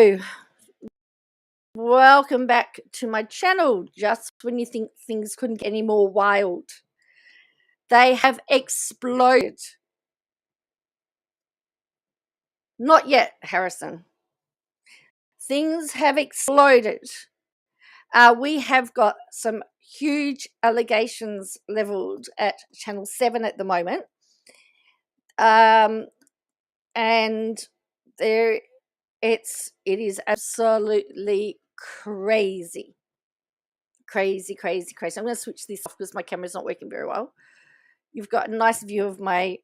Hello, welcome back to my channel. Just when you think things couldn't get any more wild, they have exploded. Not yet, Harrison. Things have exploded. We have got some huge allegations leveled at Channel 7 at the moment. And it is absolutely crazy. Crazy. I'm going to switch this off because my camera's not working very well. You've got a nice view of my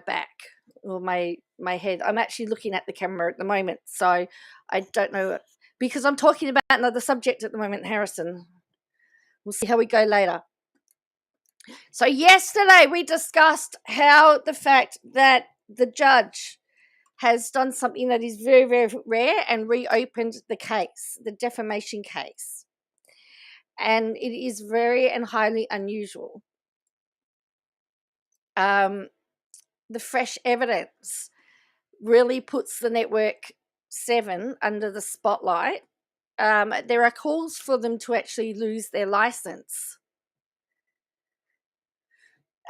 back or my head. I'm actually looking at the camera at the moment, so I don't know, because I'm talking about another subject at the moment, Harrison. We'll see how we go later. So yesterday we discussed how the fact that the judge has done something that is very, very rare and reopened the case, the defamation case. And it is very and highly unusual. The fresh evidence really puts the Network 7 under the spotlight. There are calls for them to actually lose their license.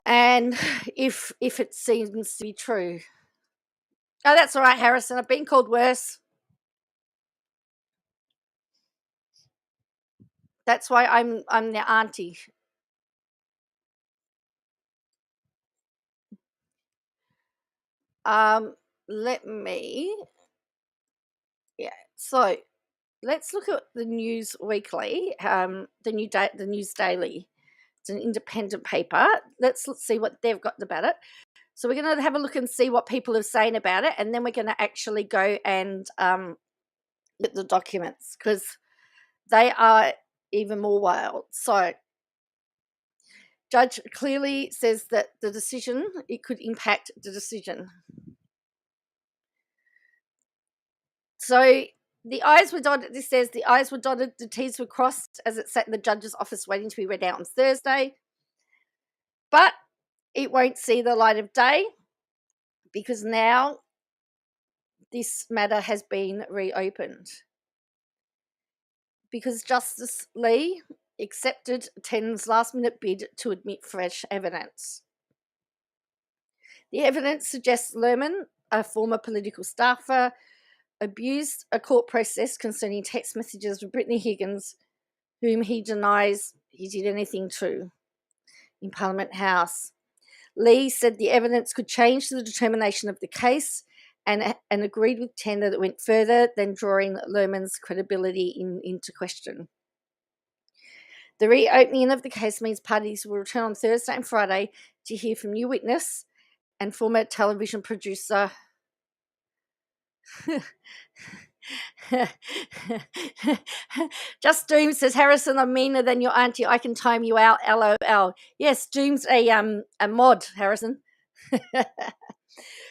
And if it seems to be true. Oh, that's all right, Harrison. I've been called worse. That's why I'm the auntie. So let's look at the News Weekly, the News Daily. It's an independent paper. Let's see what they've got about it. So we're going to have a look and see what people are saying about it, and then we're going to actually go and look at the documents, because they are even more wild. So judge clearly says that it could impact the decision. So the I's were dotted, this says the I's were dotted, the T's were crossed as it sat in the judge's office waiting to be read out on Thursday. But it won't see the light of day because now this matter has been reopened. Because Justice Lee accepted Ten's last-minute bid to admit fresh evidence. The evidence suggests Lehrmann, a former political staffer, abused a court process concerning text messages with Brittany Higgins, whom he denies he did anything to, in Parliament House. Lee said the evidence could change the determination of the case and agreed with Ten that it went further than drawing Lehrmann's credibility into question. The reopening of the case means parties will return on Thursday and Friday to hear from new witness and former television producer Just Doom says, Harrison, I'm meaner than your auntie. I can time you out. LOL. Yes, Doom's a mod, Harrison.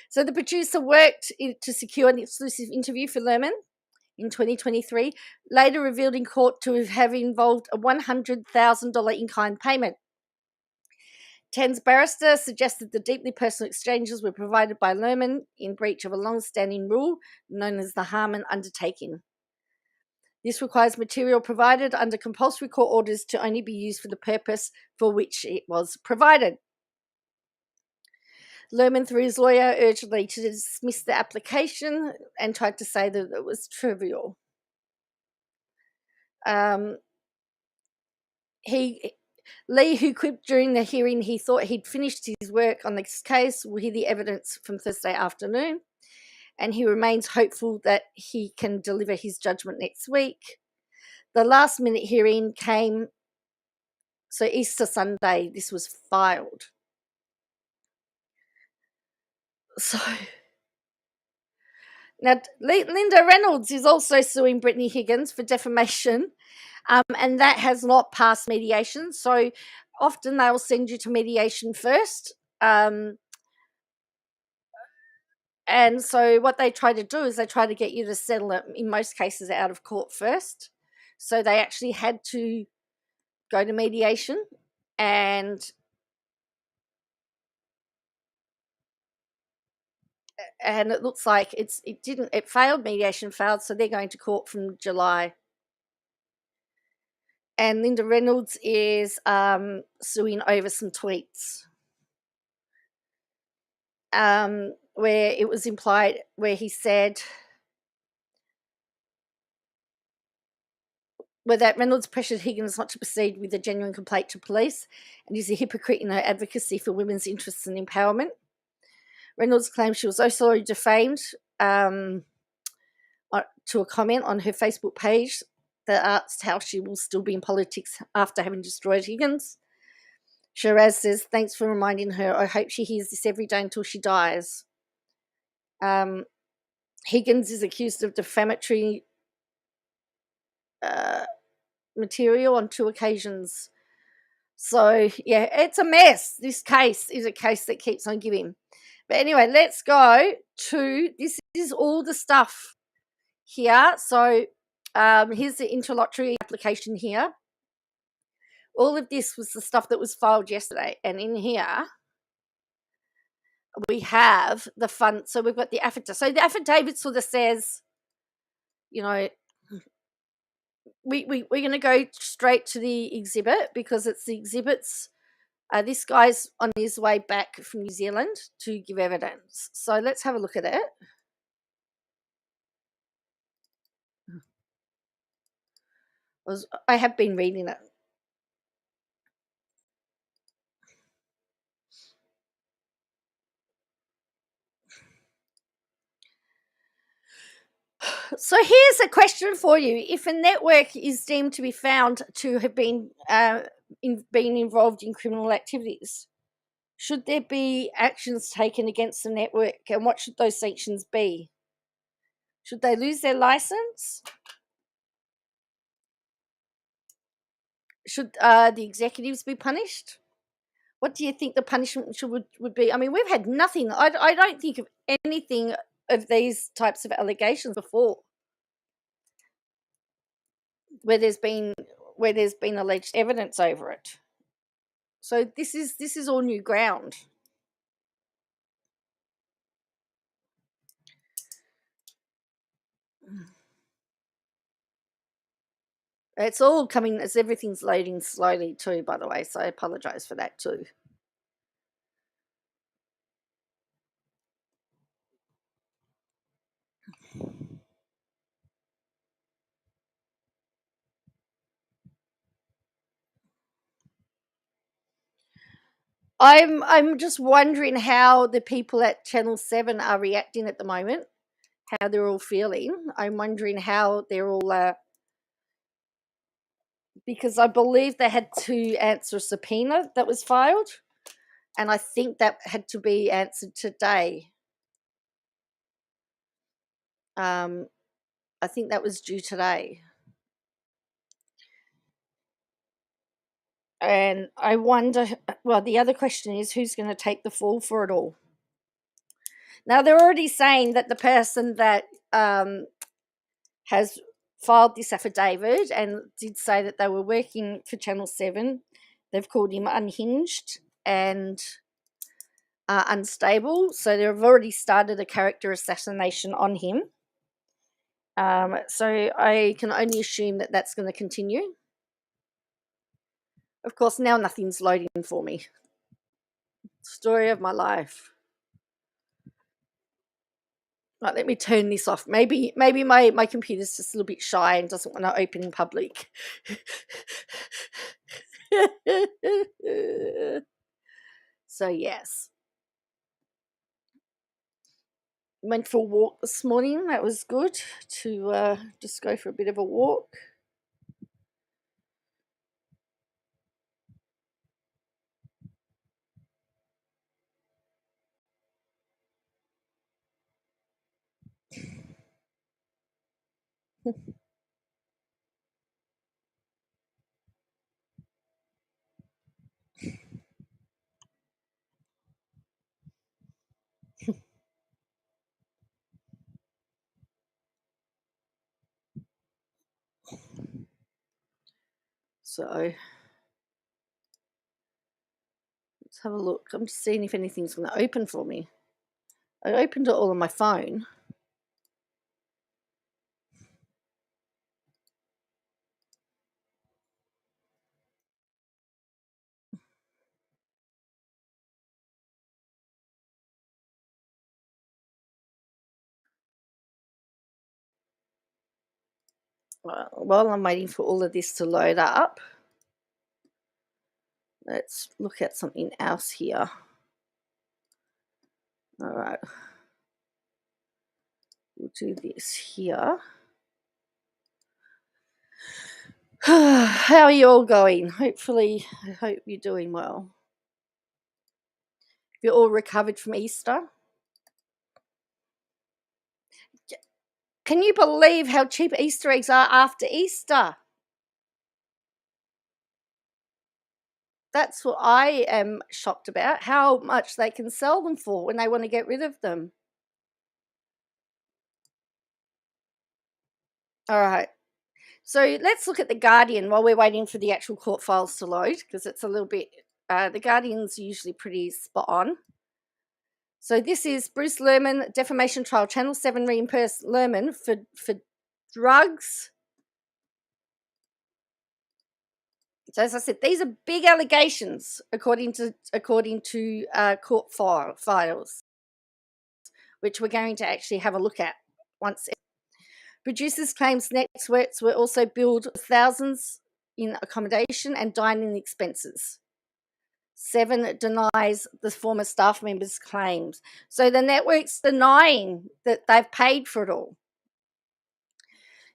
So the producer worked to secure an exclusive interview for Lehrmann in 2023, later revealed in court to have involved a $100,000 in-kind payment. Ten's barrister suggested the deeply personal exchanges were provided by Lehrmann in breach of a long-standing rule known as the Harmon undertaking. This requires material provided under compulsory court orders to only be used for the purpose for which it was provided. Lehrmann, through his lawyer, urged Lee to dismiss the application and tried to say that it was trivial. Lee, who quipped during the hearing he thought he'd finished his work on this case, will hear the evidence from Thursday afternoon, and he remains hopeful that he can deliver his judgment next week. The last-minute hearing came, so Easter Sunday, this was filed. So now Linda Reynolds is also suing Brittany Higgins for defamation, and that has not passed mediation. So often they'll send you to mediation first. And so what they try to do is they try to get you to settle it, in most cases, out of court first. So they actually had to go to mediation, and and it looks like it failed, mediation failed, so they're going to court from July. And Linda Reynolds is suing over some tweets where it was implied, where he said, where that Reynolds pressured Higgins not to proceed with a genuine complaint to police and is a hypocrite in her advocacy for women's interests and empowerment. Reynolds claimed she was also defamed to a comment on her Facebook page that asked how she will still be in politics after having destroyed Higgins. Shiraz says, thanks for reminding her. I hope she hears this every day until she dies. Higgins is accused of defamatory material on 2 occasions. So, yeah, it's a mess. This case is a case that keeps on giving. But anyway, let's go to, this is all the stuff here. So here's the interlocutory application here. All of this was the stuff that was filed yesterday. And in here, we have the fund. So we've got the affidavit. So the affidavit sort of says, you know, we're going to go straight to the exhibit because it's the exhibits. This guy's on his way back from New Zealand to give evidence. So let's have a look at it. I have been reading it. So here's a question for you. If a network is deemed to be found to have been involved in criminal activities, should there be actions taken against the network, and what should those sanctions be? Should they lose their license? Should the executives be punished? What do you think the punishment would be? I mean, we've had nothing. I don't think of anything of these types of allegations before, where there's been alleged evidence over it. So this is all new ground. It's all coming as everything's loading slowly too, by the way, so I apologize for that too. I'm just wondering how the people at Channel 7 are reacting at the moment, how they're all feeling. I'm wondering how they're all because I believe they had to answer a subpoena that was filed, and I think that had to be answered today. I think that was due today. And I wonder, well, the other question is who's going to take the fall for it all? Now, they're already saying that the person that has filed this affidavit and did say that they were working for Channel 7, they've called him unhinged and unstable. So they've already started a character assassination on him. So I can only assume that that's going to continue. Of course, now nothing's loading for me. Story of my life. Right, let me turn this off. Maybe my computer's just a little bit shy and doesn't want to open in public. So yes. Went for a walk this morning. That was good to just go for a bit of a walk. So let's have a look. I'm just seeing if anything's going to open for me. I opened it all on my phone. While I'm waiting for all of this to load up, let's look at something else here. All right. We'll do this here. How are you all going? Hopefully, I hope you're doing well. You're all recovered from Easter? Can you believe how cheap Easter eggs are after Easter? That's what I am shocked about, how much they can sell them for when they want to get rid of them. All right. So let's look at The Guardian while we're waiting for the actual court files to load, because it's a little bit, The Guardian's usually pretty spot on. So this is Bruce Lehrmann, defamation trial. Channel 7 reimbursed Lehrmann for drugs. So as I said, these are big allegations according to court files, which we're going to actually have a look at once. Producers claims networks were also billed thousands in accommodation and dining expenses. 7 denies the former staff members' claims. So the network's denying that they've paid for it all.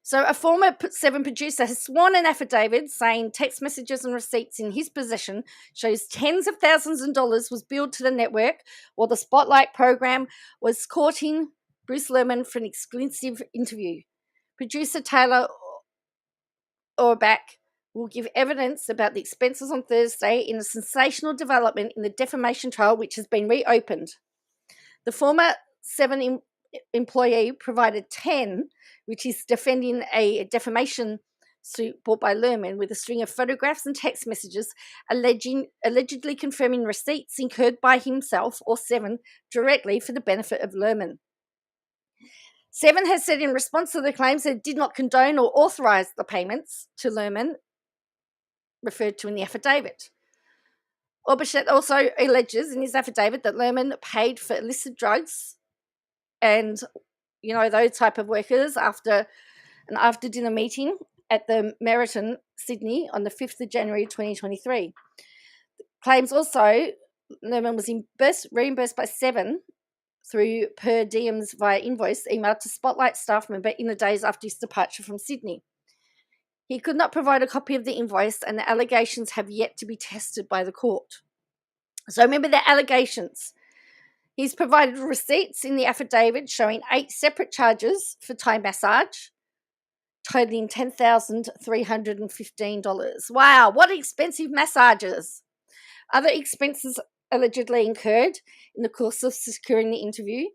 So a former 7 producer has sworn an affidavit saying text messages and receipts in his possession shows tens of thousands of dollars was billed to the network while the Spotlight program was courting Bruce Lehrmann for an exclusive interview. Producer Taylor Orbach will give evidence about the expenses on Thursday in a sensational development in the defamation trial, which has been reopened. The former 7 employee provided 10, which is defending a defamation suit brought by Lehrmann with a string of photographs and text messages allegedly confirming receipts incurred by himself or 7 directly for the benefit of Lehrmann. 7 has said in response to the claims that it did not condone or authorize the payments to Lehrmann referred to in the affidavit. Orbach also alleges in his affidavit that Lehrmann paid for illicit drugs and, those type of workers after an after-dinner meeting at the Meriton, Sydney on the 5th of January 2023. Claims also Lehrmann was reimbursed by 7 through per diems via invoice emailed to Spotlight staff member in the days after his departure from Sydney. He could not provide a copy of the invoice, and the allegations have yet to be tested by the court. So remember the allegations. He's provided receipts in the affidavit showing 8 separate charges for Thai massage, totaling $10,315. Wow, what expensive massages. Other expenses allegedly incurred in the course of securing the interview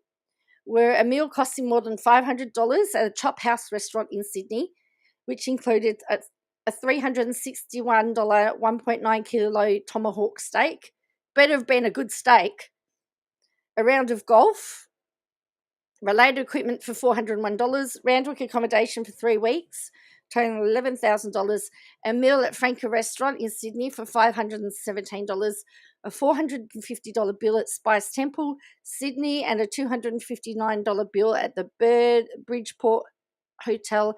were a meal costing more than $500 at a Chop House restaurant in Sydney, which included a $361 1.9 kilo tomahawk steak. Better have been a good steak. A round of golf, related equipment for $401, Randwick accommodation for 3 weeks, totaling $11,000, a meal at Franca restaurant in Sydney for $517, a $450 bill at Spice Temple, Sydney, and a $259 bill at the Bridgeport Hotel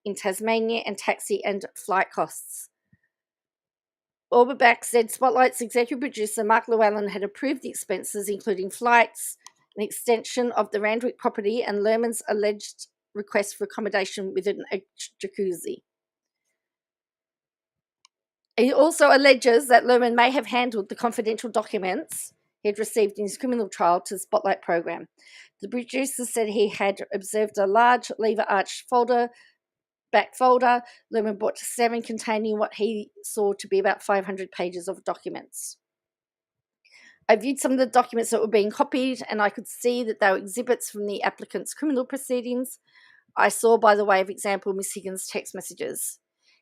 in Tasmania, and taxi and flight costs. Orbach said Spotlight's executive producer Mark Llewellyn had approved the expenses, including flights, an extension of the Randwick property, and Lehrmann's alleged request for accommodation with an jacuzzi. He also alleges that Lehrmann may have handled the confidential documents he had received in his criminal trial to the Spotlight program. The producer said he had observed a large lever arch back folder. Lehrmann brought 7 containing what he saw to be about 500 pages of documents. I viewed some of the documents that were being copied, and I could see that they were exhibits from the applicant's criminal proceedings. I saw, by the way of example, Miss Higgins' text messages.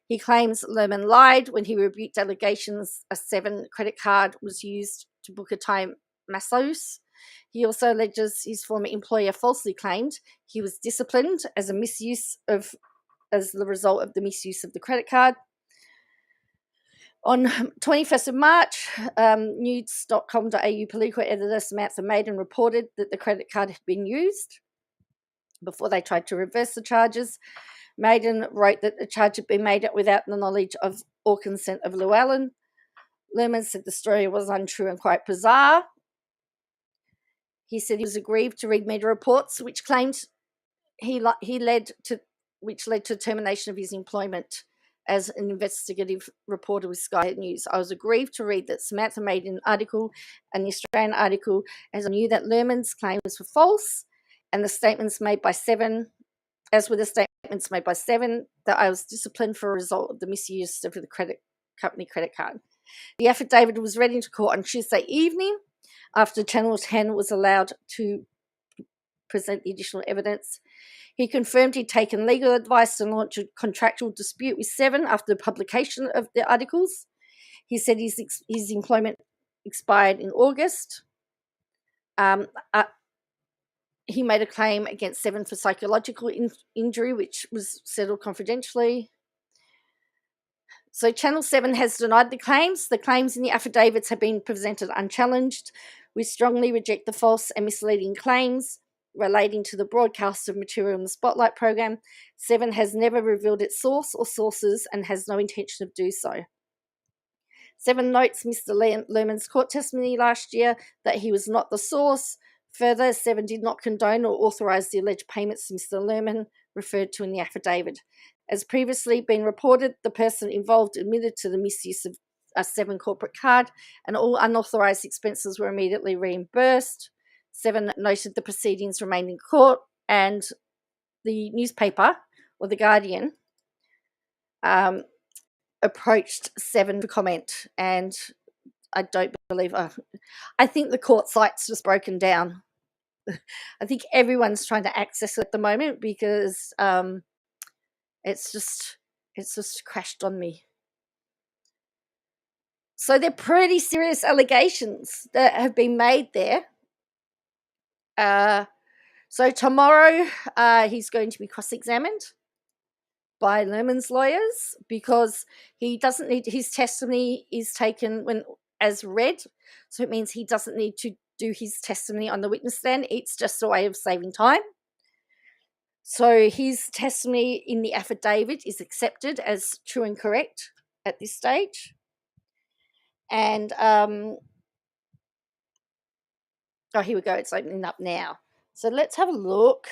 He claims Lehrmann lied when he rebuked allegations a 7 credit card was used to book a Thai masseuse. He also alleges his former employer falsely claimed he was disciplined as the result of the misuse of the credit card. On 21st of March, news.com.au political editor Samantha Maiden reported that the credit card had been used before they tried to reverse the charges. Maiden wrote that the charge had been made without the knowledge of or consent of Llewellyn. Lehrmann said the story was untrue and quite bizarre. He said he was aggrieved to read media reports which claimed which led to termination of his employment as an investigative reporter with Sky News. I was aggrieved to read that Samantha made an article, an Australian article, as I knew that Lehrmann's claims were false, and the statements made by Seven, that I was disciplined for a result of the misuse of the company credit card. The affidavit was read into court on Tuesday evening after Channel 10 was allowed to present the additional evidence. He confirmed he'd taken legal advice to launch a contractual dispute with Seven after the publication of the articles. He said his employment expired in August. He made a claim against Seven for psychological injury, which was settled confidentially. So Channel 7 has denied the claims. The claims in the affidavits have been presented unchallenged. We strongly reject the false and misleading claims relating to the broadcast of material in the Spotlight program. Seven has never revealed its source or sources and has no intention of doing so. Seven notes Mr. Lehrmann's court testimony last year that he was not the source. Further, Seven did not condone or authorise the alleged payments to Mr. Lehrmann referred to in the affidavit. As previously been reported, the person involved admitted to the misuse of a Seven corporate card, and all unauthorised expenses were immediately reimbursed. Seven noted the proceedings remained in court, and the newspaper, or The Guardian, approached Seven for comment, and I don't believe, I think the court site's just broken down. I think everyone's trying to access it at the moment because it's just crashed on me. So they're pretty serious allegations that have been made there. So tomorrow he's going to be cross-examined by Lehrmann's lawyers because he doesn't need, his testimony is taken as read, so it means he doesn't need to do his testimony on the witness stand. It's just a way of saving time. So his testimony in the affidavit is accepted as true and correct at this stage. And here we go, it's opening up now. So let's have a look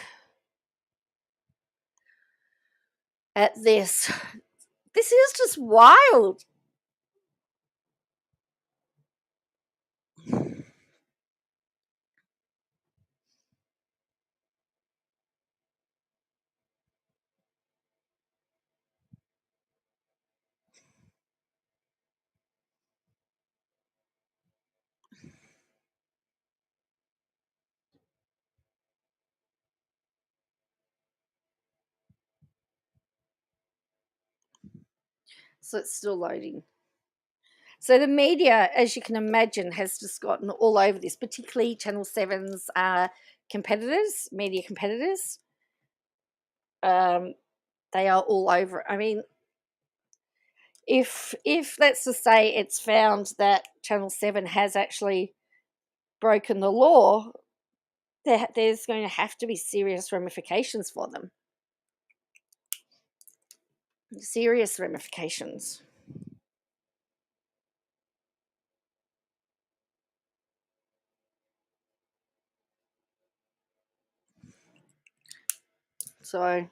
at this. This is just wild. So it's still loading. So the media, as you can imagine, has just gotten all over this, particularly Channel 7's competitors, media competitors. They are all over it. I mean, if let's just say it's found that Channel 7 has actually broken the law, there's going to have to be serious ramifications for them. Serious ramifications. So,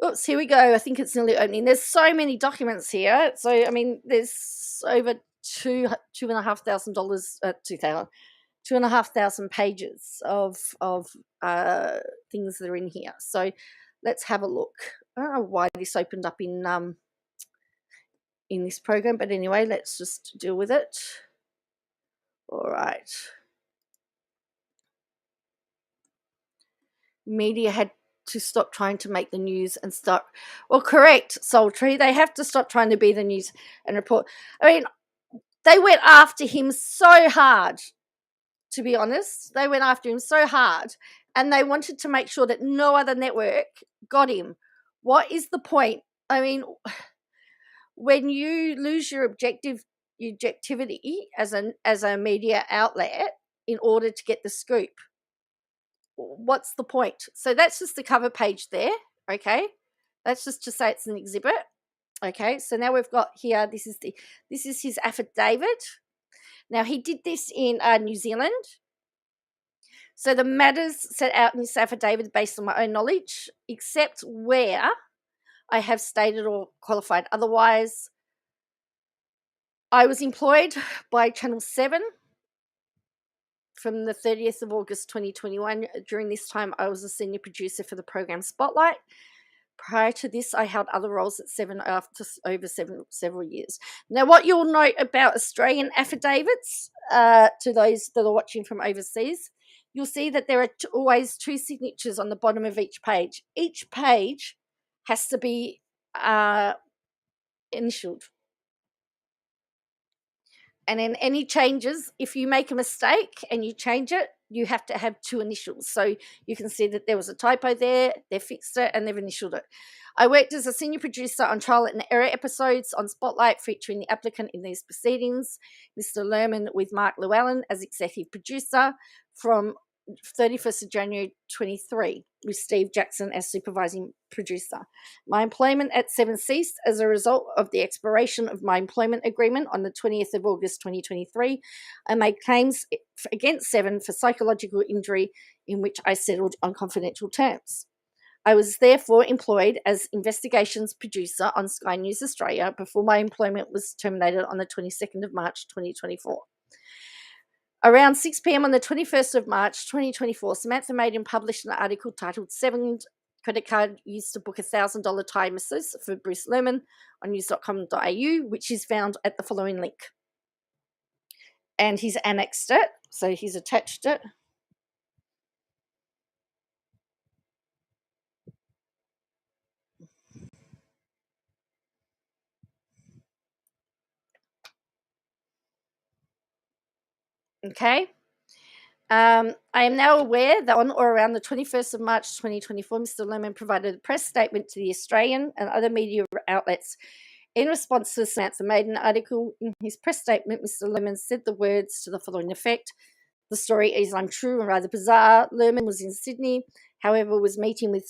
oops, here we go. I think it's nearly opening. There's so many documents here. So, I mean, there's over $2,500 pages of things that are in here. So, let's have a look. I don't know why this opened up in this program, but anyway, let's just deal with it. All right. Media had to stop trying to make the news and start. Well, correct, Sultry. They have to stop trying to be the news and report. I mean, they went after him so hard to be honest. They went after him so hard, and they wanted to make sure that no other network got him. What is the point? I mean, when you lose your objectivity as a media outlet in order to get the scoop, what's the point? So that's just the cover page there. Okay, that's just to say it's an exhibit. Okay, so now we've got here, this is his affidavit. Now, he did this in New Zealand. So the matters set out in this affidavit based on my own knowledge, except where I have stated or qualified otherwise. I was employed by Channel 7 from the 30th of August 2021. During this time, I was a senior producer for the program Spotlight. Prior to this, I held other roles at 7 after over several years. Now, what you'll note about Australian affidavits, to those that are watching from overseas, you'll see that there are always two signatures on the bottom of each page. Each page has to be initialed. And then any changes, if you make a mistake and you change it, you have to have two initials. So you can see that there was a typo there, they fixed it, and they've initialed it. I worked as a senior producer on trial and error episodes on Spotlight featuring the applicant in these proceedings, Mr. Lehrmann, with Mark Llewellyn as executive producer from 31st of January 23, with Steve Jackson as supervising producer. My employment at 7 ceased as a result of the expiration of my employment agreement on the 20th of August 2023. I made claims against 7 for psychological injury, in which I settled on confidential terms. I was therefore employed as investigations producer on Sky News Australia before my employment was terminated on the 22nd of March 2024. Around 6 p.m. on the 21st of March 2024, Samantha Maiden published an article titled 7 Credit Card Used to Book $1,000 Thai Massages for Bruce Lehrmann on news.com.au, which is found at the following link. And he's annexed it, so he's attached it. Okay. I am now aware that on or around the 21st of March 2024, Mr. Lehrmann provided a press statement to the Australian and other media outlets in response to the Samantha Maiden article. In his press statement, Mr. Lehrmann said the words to the following effect: "The story is untrue and rather bizarre. Lehrmann was in Sydney, however, was meeting with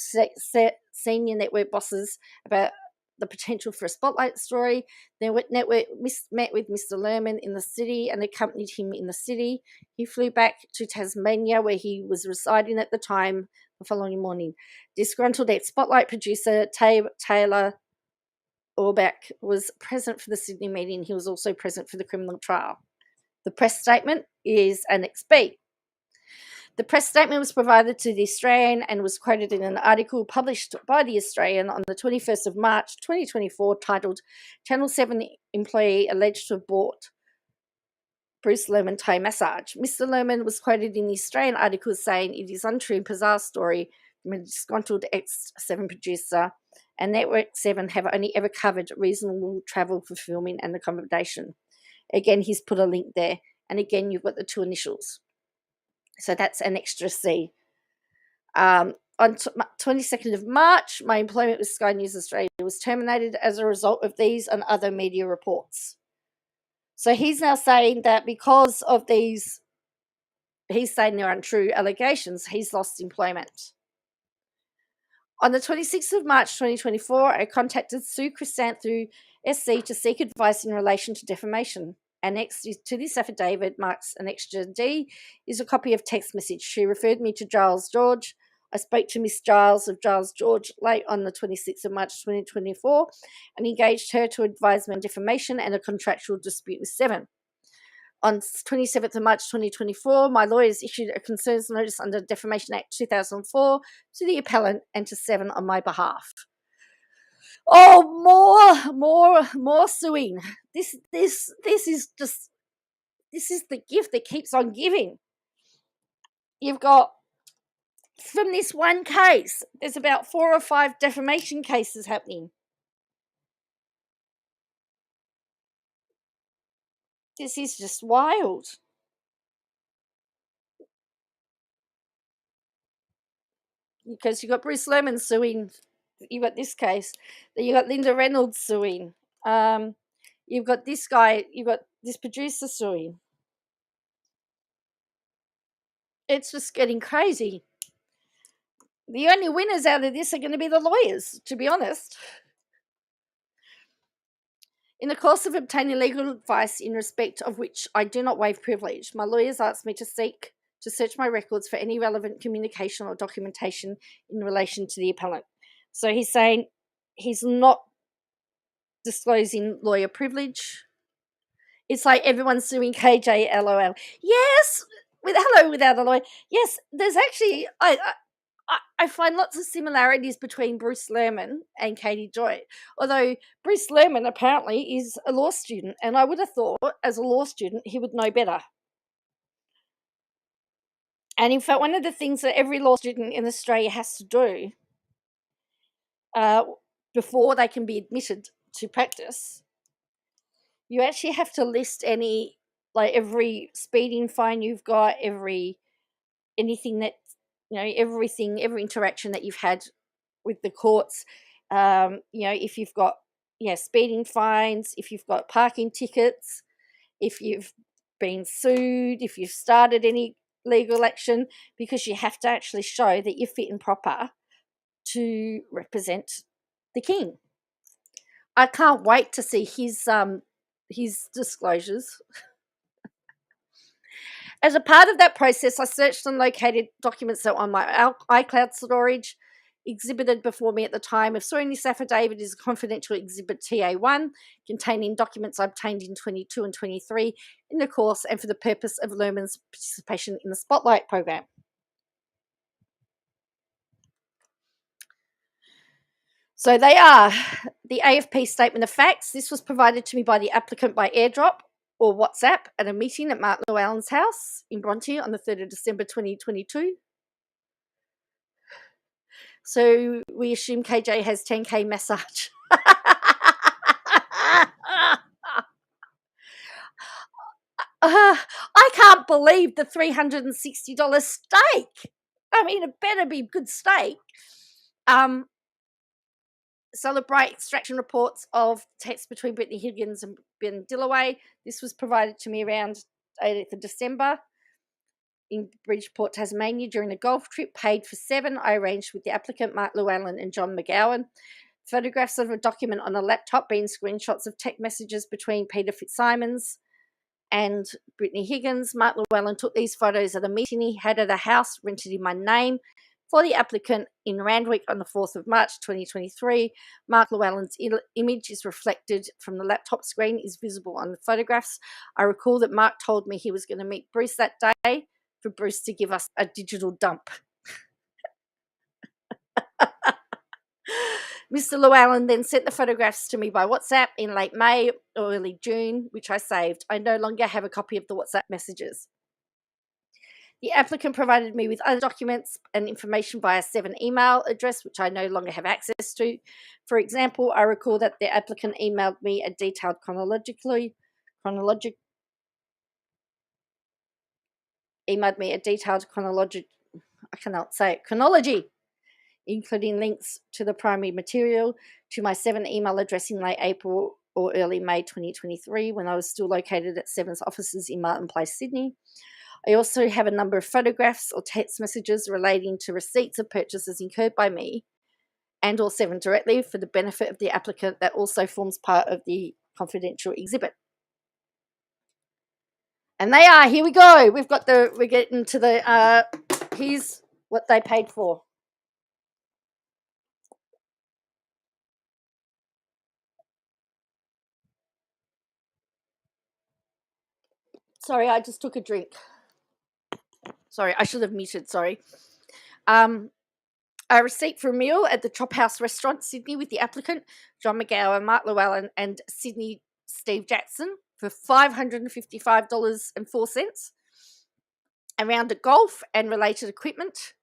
senior network bosses about the potential for a Spotlight story. The network met with Mr. Lehrmann in the city and accompanied him in the city. He flew back to Tasmania, where he was residing at the time, the following morning. Disgruntled ex-Spotlight producer Taylor Orbach was present for the Sydney meeting. He was also present for the criminal trial." The press statement is Annex B. The press statement was provided to the Australian and was quoted in an article published by the Australian on the 21st of March 2024 titled "Channel 7 Employee Alleged to have Bought Bruce Lehrmann Thai Massage." Mr. Lehrmann was quoted in the Australian article saying it is untrue and bizarre story from a disgruntled ex-7 producer, and Network 7 have only ever covered reasonable travel for filming and accommodation. Again, he's put a link there. And again, you've got the two initials. So that's an extra C. On 22nd of March, my employment with Sky News Australia was terminated as a result of these and other media reports. So he's now saying that because of these, he's saying they're untrue allegations, he's lost employment. On the 26th of March 2024, I contacted Sue Chrysanthu SC to seek advice in relation to defamation. Annexed to this affidavit marks an extra D is a copy of text message. She referred me to Giles George. I spoke to Miss Giles of Giles George late on the 26th of March 2024 and engaged her to advise me on defamation and a contractual dispute with 7. On 27th of March 2024, my lawyers issued a concerns notice under Defamation Act 2004 to the appellant and to 7 on my behalf. Oh, more suing. This is the gift that keeps on giving. You've got, from this one case, there's about 4 or 5 defamation cases happening. This is just wild. because you got Bruce Lehrmann suing. You got this case. Then you got Linda Reynolds suing. You've got this guy. You've got this producer suing. It's just getting crazy. The only winners out of this are going to be the lawyers, to be honest. In the course of obtaining legal advice in respect of which I do not waive privilege, my lawyers asked me to search my records for any relevant communication or documentation in relation to the appellant. So he's saying he's not disclosing lawyer privilege. It's like everyone's suing KJ, LOL. Yes, without a lawyer. Yes, there's actually, I find lots of similarities between Bruce Lehrmann and Katie Joy, although Bruce Lehrmann apparently is a law student, and I would have thought as a law student he would know better. And in fact, one of the things that every law student in Australia has to do before they can be admitted to practice, you actually have to list every speeding fine you've got, anything that, everything, every interaction that you've had with the courts. If you've got speeding fines, if you've got parking tickets, if you've been sued, if you've started any legal action, because you have to actually show that you're fit and proper to represent the king. I can't wait to see his disclosures. As a part of that process, I searched and located documents that were on my iCloud storage. Exhibited before me at the time of swearing this affidavit is a confidential exhibit TA1 containing documents I obtained in 22 and 23 in the course and for the purpose of Lehrmann's participation in the Spotlight program. So they are the AFP statement of facts. This was provided to me by the applicant by airdrop or WhatsApp at a meeting at Mark Llewellyn's house in Bronte on the 3rd of December 2022. So we assume KJ has 10K massage. I can't believe the $360 steak. I mean, it better be good steak. Celebrate extraction reports of text between Brittany Higgins and Ben Dillaway. This was provided to me around 8th of December in Bridgeport, Tasmania during a golf trip, paid for 7. I arranged with the applicant, Mark Llewellyn and John McGowan. Photographs of a document on a laptop being screenshots of text messages between Peter Fitzsimons and Brittany Higgins. Mark Llewellyn took these photos at a meeting he had at a house rented in my name for the applicant in Randwick on the 4th of March 2023. Mark Llewellyn's image is reflected from the laptop screen, is visible on the photographs. I recall that Mark told me he was going to meet Bruce that day for Bruce to give us a digital dump. Mr. Llewellyn then sent the photographs to me by WhatsApp in late May or early June, which I saved. I no longer have a copy of the WhatsApp messages. The applicant provided me with other documents and information via 7 email address, which I no longer have access to. For example, I recall that the applicant emailed me a detailed chronology, including links to the primary material, to my 7 email address in late April or early May 2023 when I was still located at 7's offices in Martin Place, Sydney. I also have a number of photographs or text messages relating to receipts of purchases incurred by me and or 7 directly for the benefit of the applicant that also forms part of the confidential exhibit. And they are, here we go. We're getting to the, here's what they paid for. Sorry, I just took a drink. Sorry, I should have muted, sorry. A receipt for a meal at the Chop House restaurant, Sydney, with the applicant, John McGowan, Mark Llewellyn, and Sydney Steve Jackson for $555.04. A round of golf and related equipment,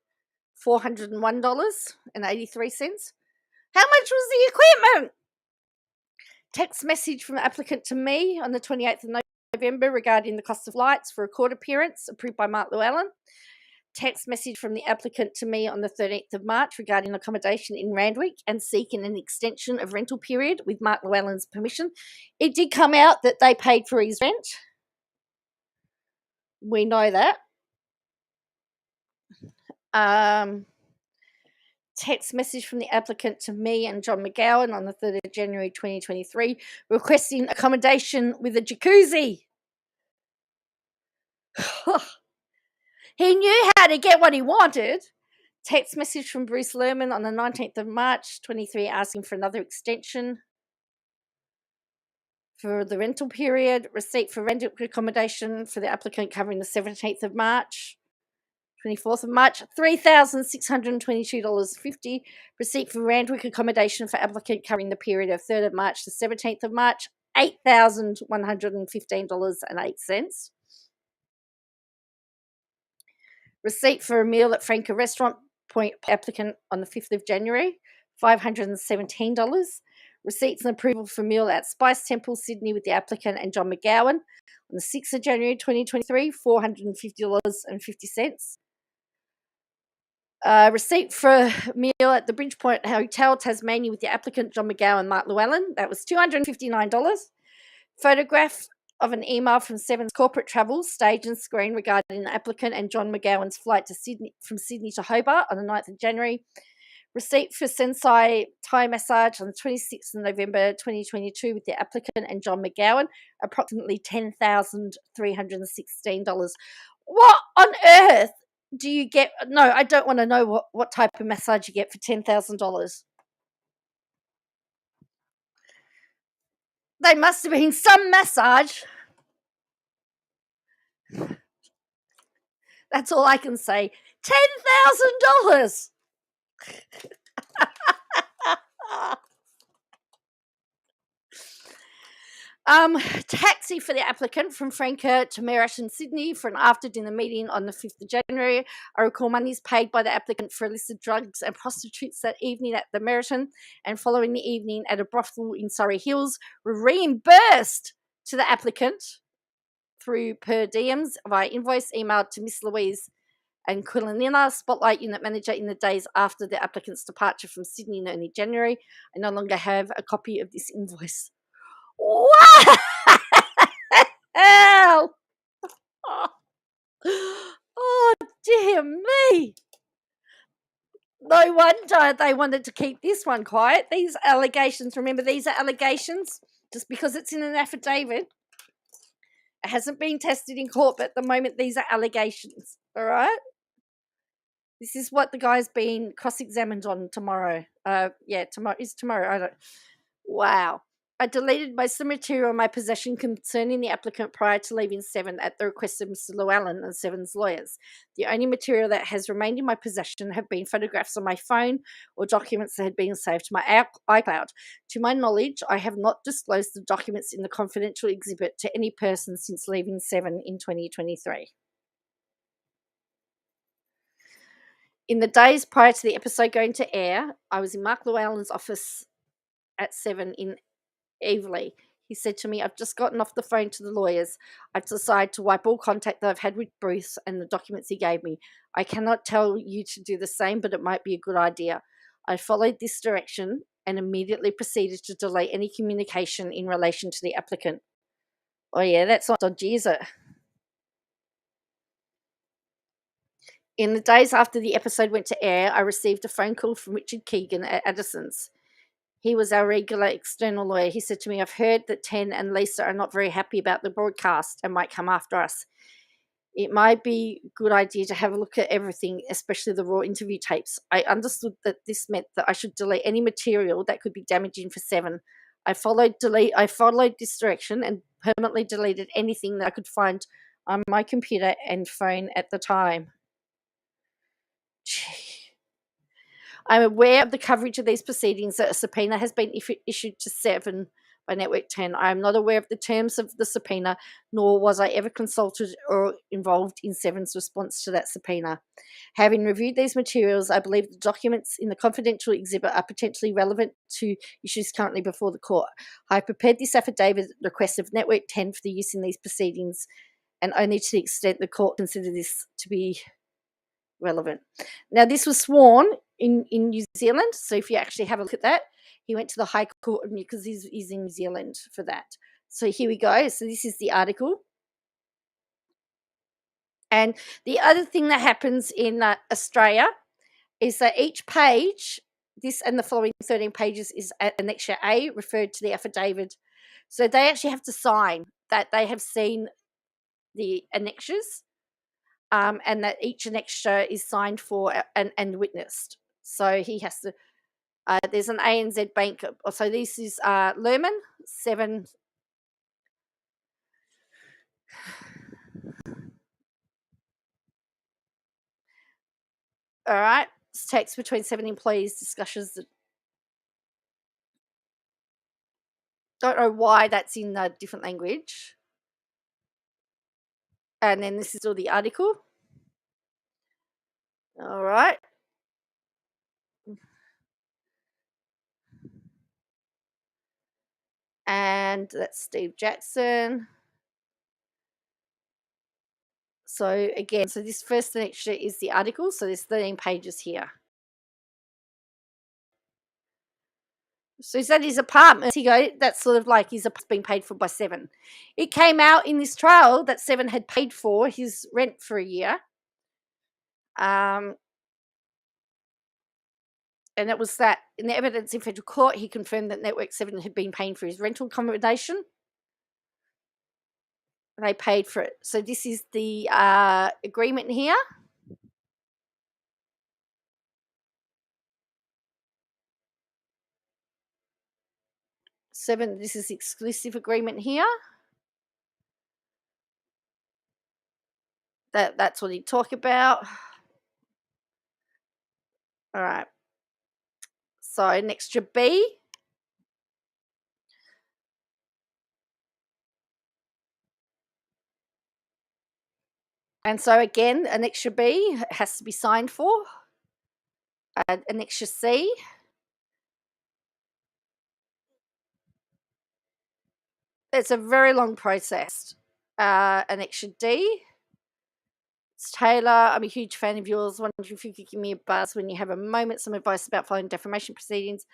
$401.83. How much was the equipment? Text message from the applicant to me on the 28th of November regarding the cost of lights for a court appearance approved by Mark Llewellyn. text message from the applicant to me on the 13th of March regarding accommodation in Randwick and seeking an extension of rental period with Mark Llewellyn's permission. It did come out that they paid for his rent. We know that. Text message from the applicant to me and John McGowan on the 3rd of January 2023 requesting accommodation with a jacuzzi. He knew how to get what he wanted. Text message from Bruce Lehrmann on the 19th of March 23 asking for another extension for the rental period. Receipt for rental accommodation for the applicant covering the 17th of March. 24th of March, $3,622.50. Receipt for Randwick accommodation for applicant covering the period of 3rd of March to 17th of March, $8,115.08. Receipt for a meal at Franca Restaurant Point applicant on the 5th of January, $517. Receipts and approval for meal at Spice Temple, Sydney with the applicant and John McGowan on the 6th of January 2023, $450.50. Receipt for a meal at the Bridgepoint Hotel, Tasmania with the applicant John McGowan and Mark Llewellyn. That was $259. Photograph of an email from Seven's Corporate Travel, stage and screen regarding the applicant and John McGowan's flight to Sydney from Sydney to Hobart on the 9th of January. Receipt for Sensei Thai massage on the 26th of November 2022 with the applicant and John McGowan, approximately $10,316. What on earth do you get? No, I don't want to know what type of massage you get for $10,000. They must have been some massage. That's all I can say. $10,000. Taxi for the applicant from Franca to Merish in Sydney for an after-dinner meeting on the 5th of January. I recall monies paid by the applicant for illicit drugs and prostitutes that evening at the Meriton and following the evening at a brothel in Surrey Hills were reimbursed to the applicant through per diems via invoice emailed to Miss Louise and Kulanina, Spotlight Unit Manager, in the days after the applicant's departure from Sydney in early January. I no longer have a copy of this invoice. What? Hell! Oh, dear me. No wonder they wanted to keep this one quiet. These allegations, remember, these are allegations. Just because it's in an affidavit, it hasn't been tested in court, but at the moment, these are allegations. All right? This is what the guy's being cross-examined on tomorrow. Tomorrow. I don't. Wow. I deleted most of the material in my possession concerning the applicant prior to leaving Seven at the request of Mr. Llewellyn and Seven's lawyers. The only material that has remained in my possession have been photographs on my phone or documents that had been saved to my iCloud. To my knowledge, I have not disclosed the documents in the confidential exhibit to any person since leaving Seven in 2023. In the days prior to the episode going to air, I was in Mark Llewellyn's office at Seven in Evely. He said to me, I've just gotten off the phone to the lawyers. I've decided to wipe all contact that I've had with Bruce and the documents he gave me. I cannot tell you to do the same, but it might be a good idea. I followed this direction and immediately proceeded to delay any communication in relation to the applicant. Oh yeah, that's not dodgy, is it? In the days after the episode went to air, I received a phone call from Richard Keegan at Addison's. He was our regular external lawyer. He said to me, I've heard that Ten and Lisa are not very happy about the broadcast and might come after us. It might be a good idea to have a look at everything, especially the raw interview tapes. I understood that this meant that I should delete any material that could be damaging for Seven. I followed this direction and permanently deleted anything that I could find on my computer and phone at the time. I'm aware of the coverage of these proceedings that a subpoena has been issued to Seven by Network 10. I am not aware of the terms of the subpoena, nor was I ever consulted or involved in Seven's response to that subpoena. Having reviewed these materials, I believe the documents in the confidential exhibit are potentially relevant to issues currently before the court. I prepared this affidavit at the request of Network 10 for the use in these proceedings, and only to the extent the court consider this to be relevant. Now, this was sworn in New Zealand, so if you actually have a look at that, he went to the High Court because he's in New Zealand for that. So here we go. So this is the article. And the other thing that happens in Australia is that each page, this and the following 13 pages, is Annexure A, referred to the affidavit. So they actually have to sign that they have seen the annexures, and that each annexure is signed for and witnessed. So he has to. There's an ANZ Bank. So this is Lehrmann 7. All right. Text between 7 employees discussions. Don't know why that's in a different language. And then this is all the article. All right. And that's Steve Jackson. So again, so this first annexure is the article. So there's 13 pages here. So is that his apartment? That's sort of like his apartment being paid for by 7. It came out in this trial that 7 had paid for his rent for a year. And it was that in the evidence in federal court, he confirmed that Network 7 had been paying for his rental accommodation. They paid for it. So this is the agreement here. This is the exclusive agreement here. That's what he talked about. All right. So Annexure B. And so again, Annexure B has to be signed for. Annexure C. It's a very long process. Annexure D. It's Taylor. I'm a huge fan of yours. Wondering if you could give me a buzz when you have a moment, some advice about following defamation proceedings.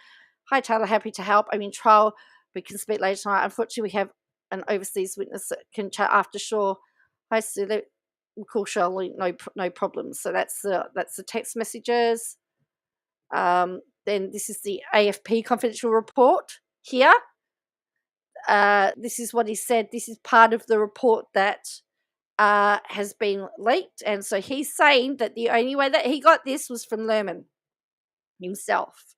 Hi, Taylor. Happy to help. I'm in trial. We can speak later tonight. Unfortunately, we have an overseas witness that can chat after. Sure. Hi, Sue. We'll call Shirley. No problems. So that's the text messages. Then this is the AFP confidential report here. This is what he said. This is part of the report that has been leaked. And so he's saying that the only way that he got this was from Lehrmann himself.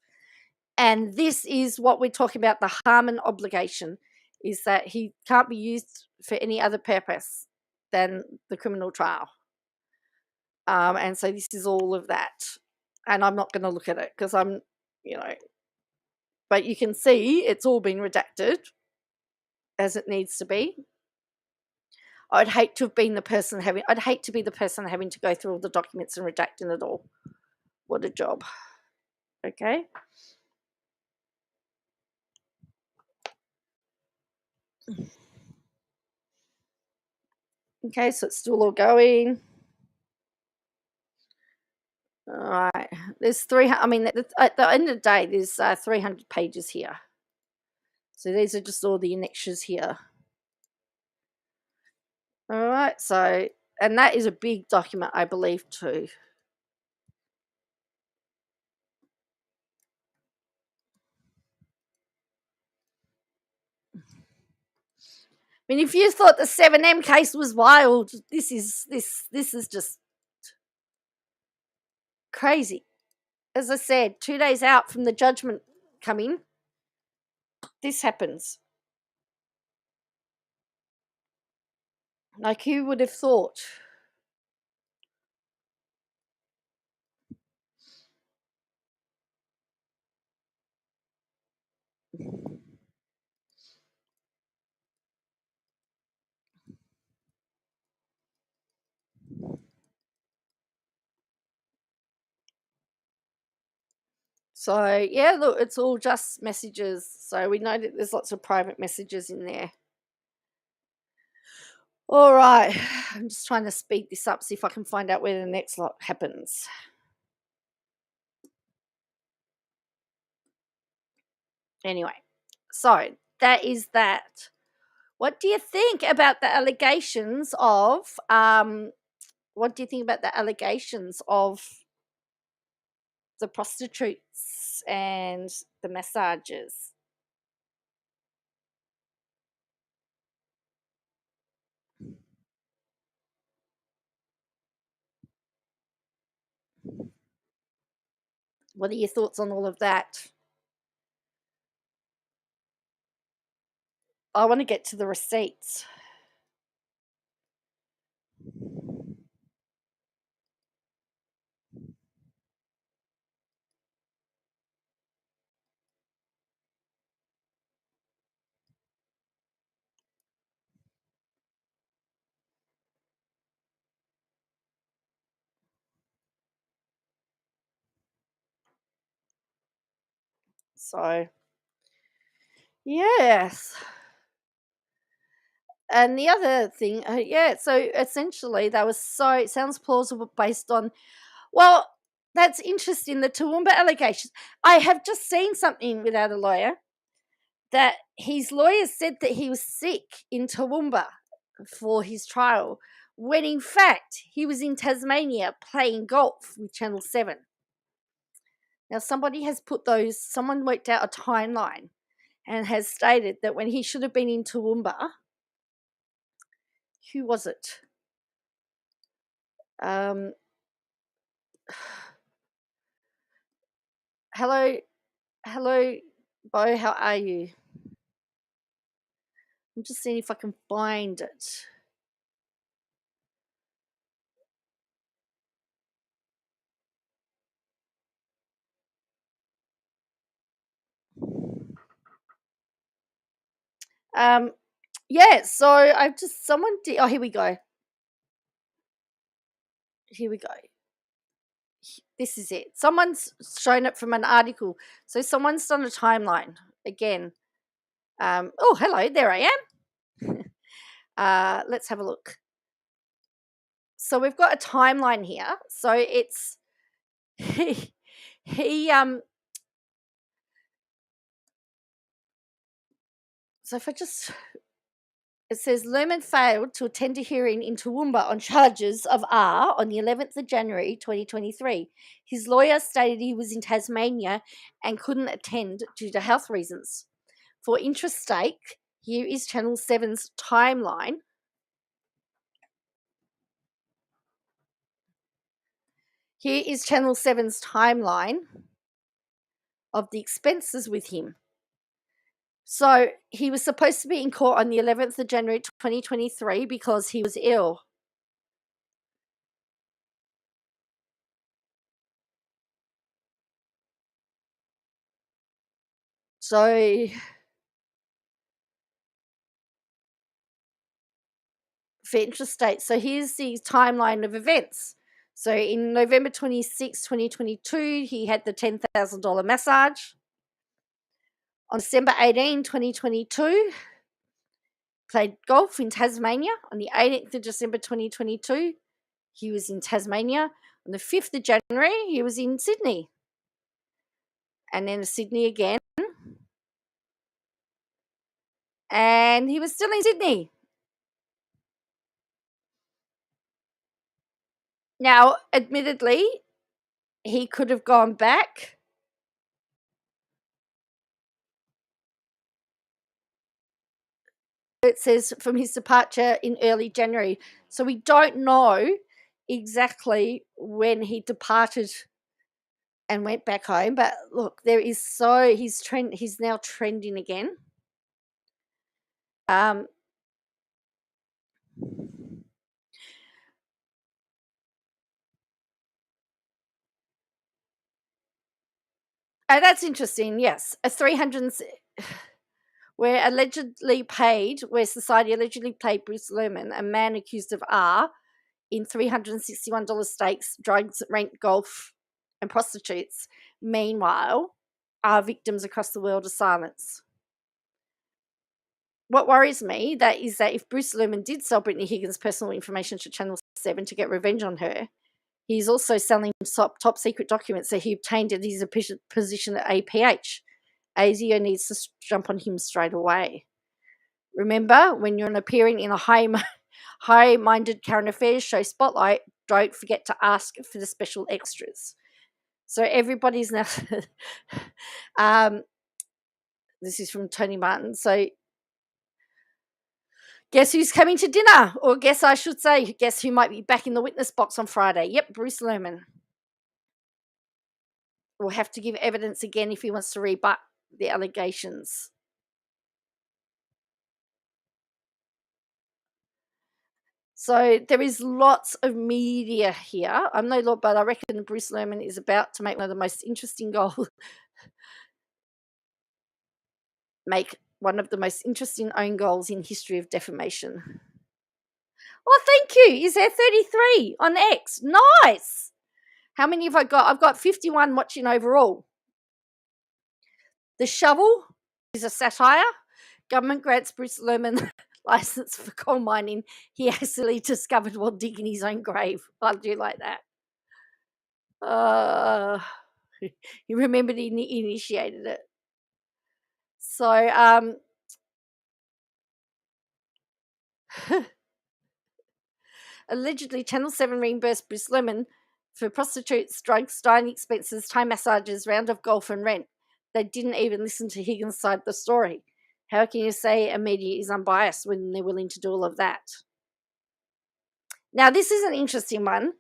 And this is what we're talking about, the Harmon obligation, is that he can't be used for any other purpose than the criminal trial. And so this is all of that. And I'm not going to look at it because I'm, but you can see it's all been redacted as it needs to be. I'd hate to be the person having to go through all the documents and redacting it all. What a job. Okay. Okay, so it's still all going. All right. There's 300. I mean, at the end of the day, there's 300 pages here. So these are just all the annexures here. All right. So, and that is a big document, I believe, too. I mean, if you thought the 7M case was wild, this is just crazy. As I said, 2 days out from the judgment coming, this happens. Like, who would have thought? So, yeah, look, it's all just messages. So we know that there's lots of private messages in there. All right. I'm just trying to speed this up, see if I can find out where the next lot happens. Anyway, so that is that. What do you think about the allegations of the prostitutes and the massages? What are your thoughts on all of that? I want to get to the receipts. So, yes. And the other thing, so essentially it sounds plausible based on, well, that's interesting, the Toowoomba allegations. I have just seen something without a lawyer that his lawyer said that he was sick in Toowoomba for his trial, when in fact he was in Tasmania playing golf with Channel 7. Now, someone worked out a timeline and has stated that when he should have been in Toowoomba, who was it? Hello, Bo, how are you? I'm just seeing if I can find it. Yeah, so here we go. This is it. Someone's shown it from an article. So someone's done a timeline again. Oh, hello, there I am. Let's have a look. So we've got a timeline here. So it's so if I just it says Lehrmann failed to attend a hearing in Toowoomba on charges of R on the 11th of January 2023. His lawyer stated he was in Tasmania and couldn't attend due to health reasons. For interstate, here is Channel 7's timeline. Here is Channel 7's timeline of the expenses with him. So he was supposed to be in court on the 11th of January 2023 because he was ill. So for interstate, so here's the timeline of events. So in November 26, 2022, he had the $10,000 massage. On December 18, 2022, played golf in Tasmania. On the 18th of December 2022, he was in Tasmania. On the 5th of January, he was in Sydney. And then Sydney again. And he was still in Sydney. Now, admittedly, he could have gone back. It says from his departure in early January. So we don't know exactly when he departed and went back home. But look, he's now trending again. Oh, that's interesting. Yes, where society allegedly paid Bruce Lehrmann, a man accused of R, in $361 stakes, drugs, rent, golf, and prostitutes. Meanwhile, our victims across the world are silence. what worries me is that if Bruce Lehrmann did sell Brittany Higgins' personal information to Channel 7 to get revenge on her, he's also selling top secret documents that he obtained at his position at APH. ASIO needs to jump on him straight away. Remember, when you're appearing in a high-minded current affairs show Spotlight, don't forget to ask for the special extras. So everybody's now... this is from Tony Martin. So guess who's coming to dinner? Or guess who might be back in the witness box on Friday? Yep, Bruce Lehrmann. Will have to give evidence again if he wants to rebut the allegations. So there is lots of media here. I'm no law, but I reckon Bruce Lehrmann is about to make one of the most interesting goals. Make one of the most interesting own goals in history of defamation. Oh, thank you. Is there 33 on X? Nice. How many have I got? I've got 51 watching overall. The Shovel is a satire. Government grants Bruce Lehrmann license for coal mining he accidentally discovered while digging his own grave. I do like that. He remembered he initiated it. So, allegedly, Channel 7 reimbursed Bruce Lehrmann for prostitutes, drugs, dining expenses, Thai massages, round of golf, and rent. They didn't even listen to Higgins' side of the story. How can you say a media is unbiased when they're willing to do all of that? Now, this is an interesting one.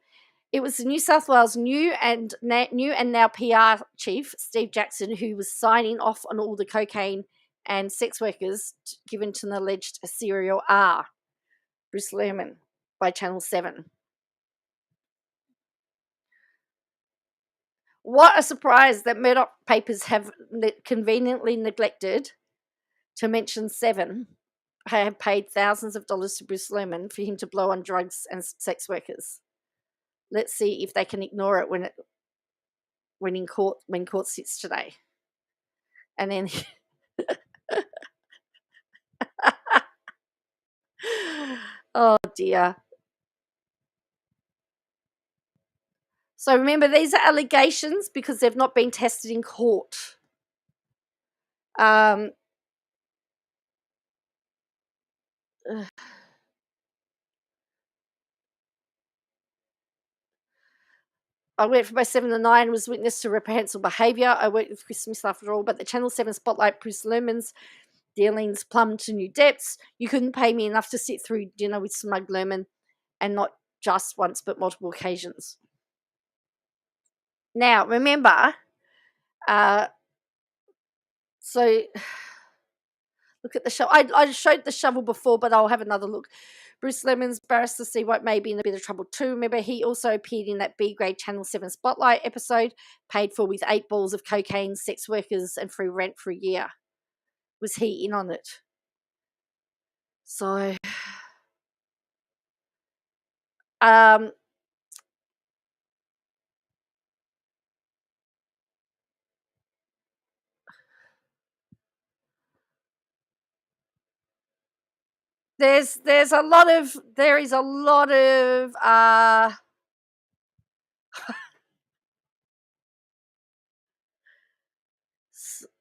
It was the New South Wales new and now PR chief, Steve Jackson, who was signing off on all the cocaine and sex workers given to an alleged serial R, Bruce Lehrmann, by Channel 7. What a surprise that Murdoch papers have conveniently neglected to mention 7 have paid thousands of dollars to Bruce Lehrmann for him to blow on drugs and sex workers. Let's see if they can ignore it when court sits today. And then oh dear. So remember, these are allegations because they've not been tested in court. I went from my 7 to 9, was witness to reprehensible behaviour. I worked with Chris Smith after all, but the Channel 7 spotlight Bruce Lehrmann's dealings plumbed to new depths. You couldn't pay me enough to sit through dinner with smug Lehrmann, and not just once but multiple occasions. Now, remember, so look at the shovel. I showed the shovel before, but I'll have another look. Bruce Lehrmann's barrister Seawatt may be in a bit of trouble too. Remember, he also appeared in that B-grade Channel 7 Spotlight episode, paid for with 8 balls of cocaine, sex workers, and free rent for a year. Was he in on it? So, there is a lot of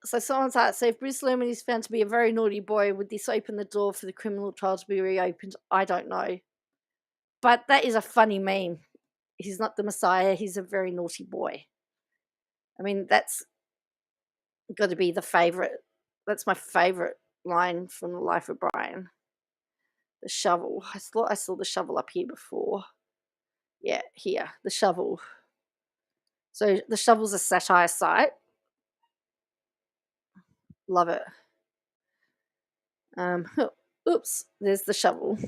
so someone's asked, so if Bruce Lehrmann is found to be a very naughty boy, would this open the door for the criminal trial to be reopened? I don't know. But that is a funny meme. He's not the Messiah, he's a very naughty boy. I mean, that's got to be the favourite. That's my favourite line from The Life of Brian. The shovel. I thought I saw the shovel up here before. Yeah, here, the shovel. So the shovel's a satire site. Love it. Oops, there's the shovel.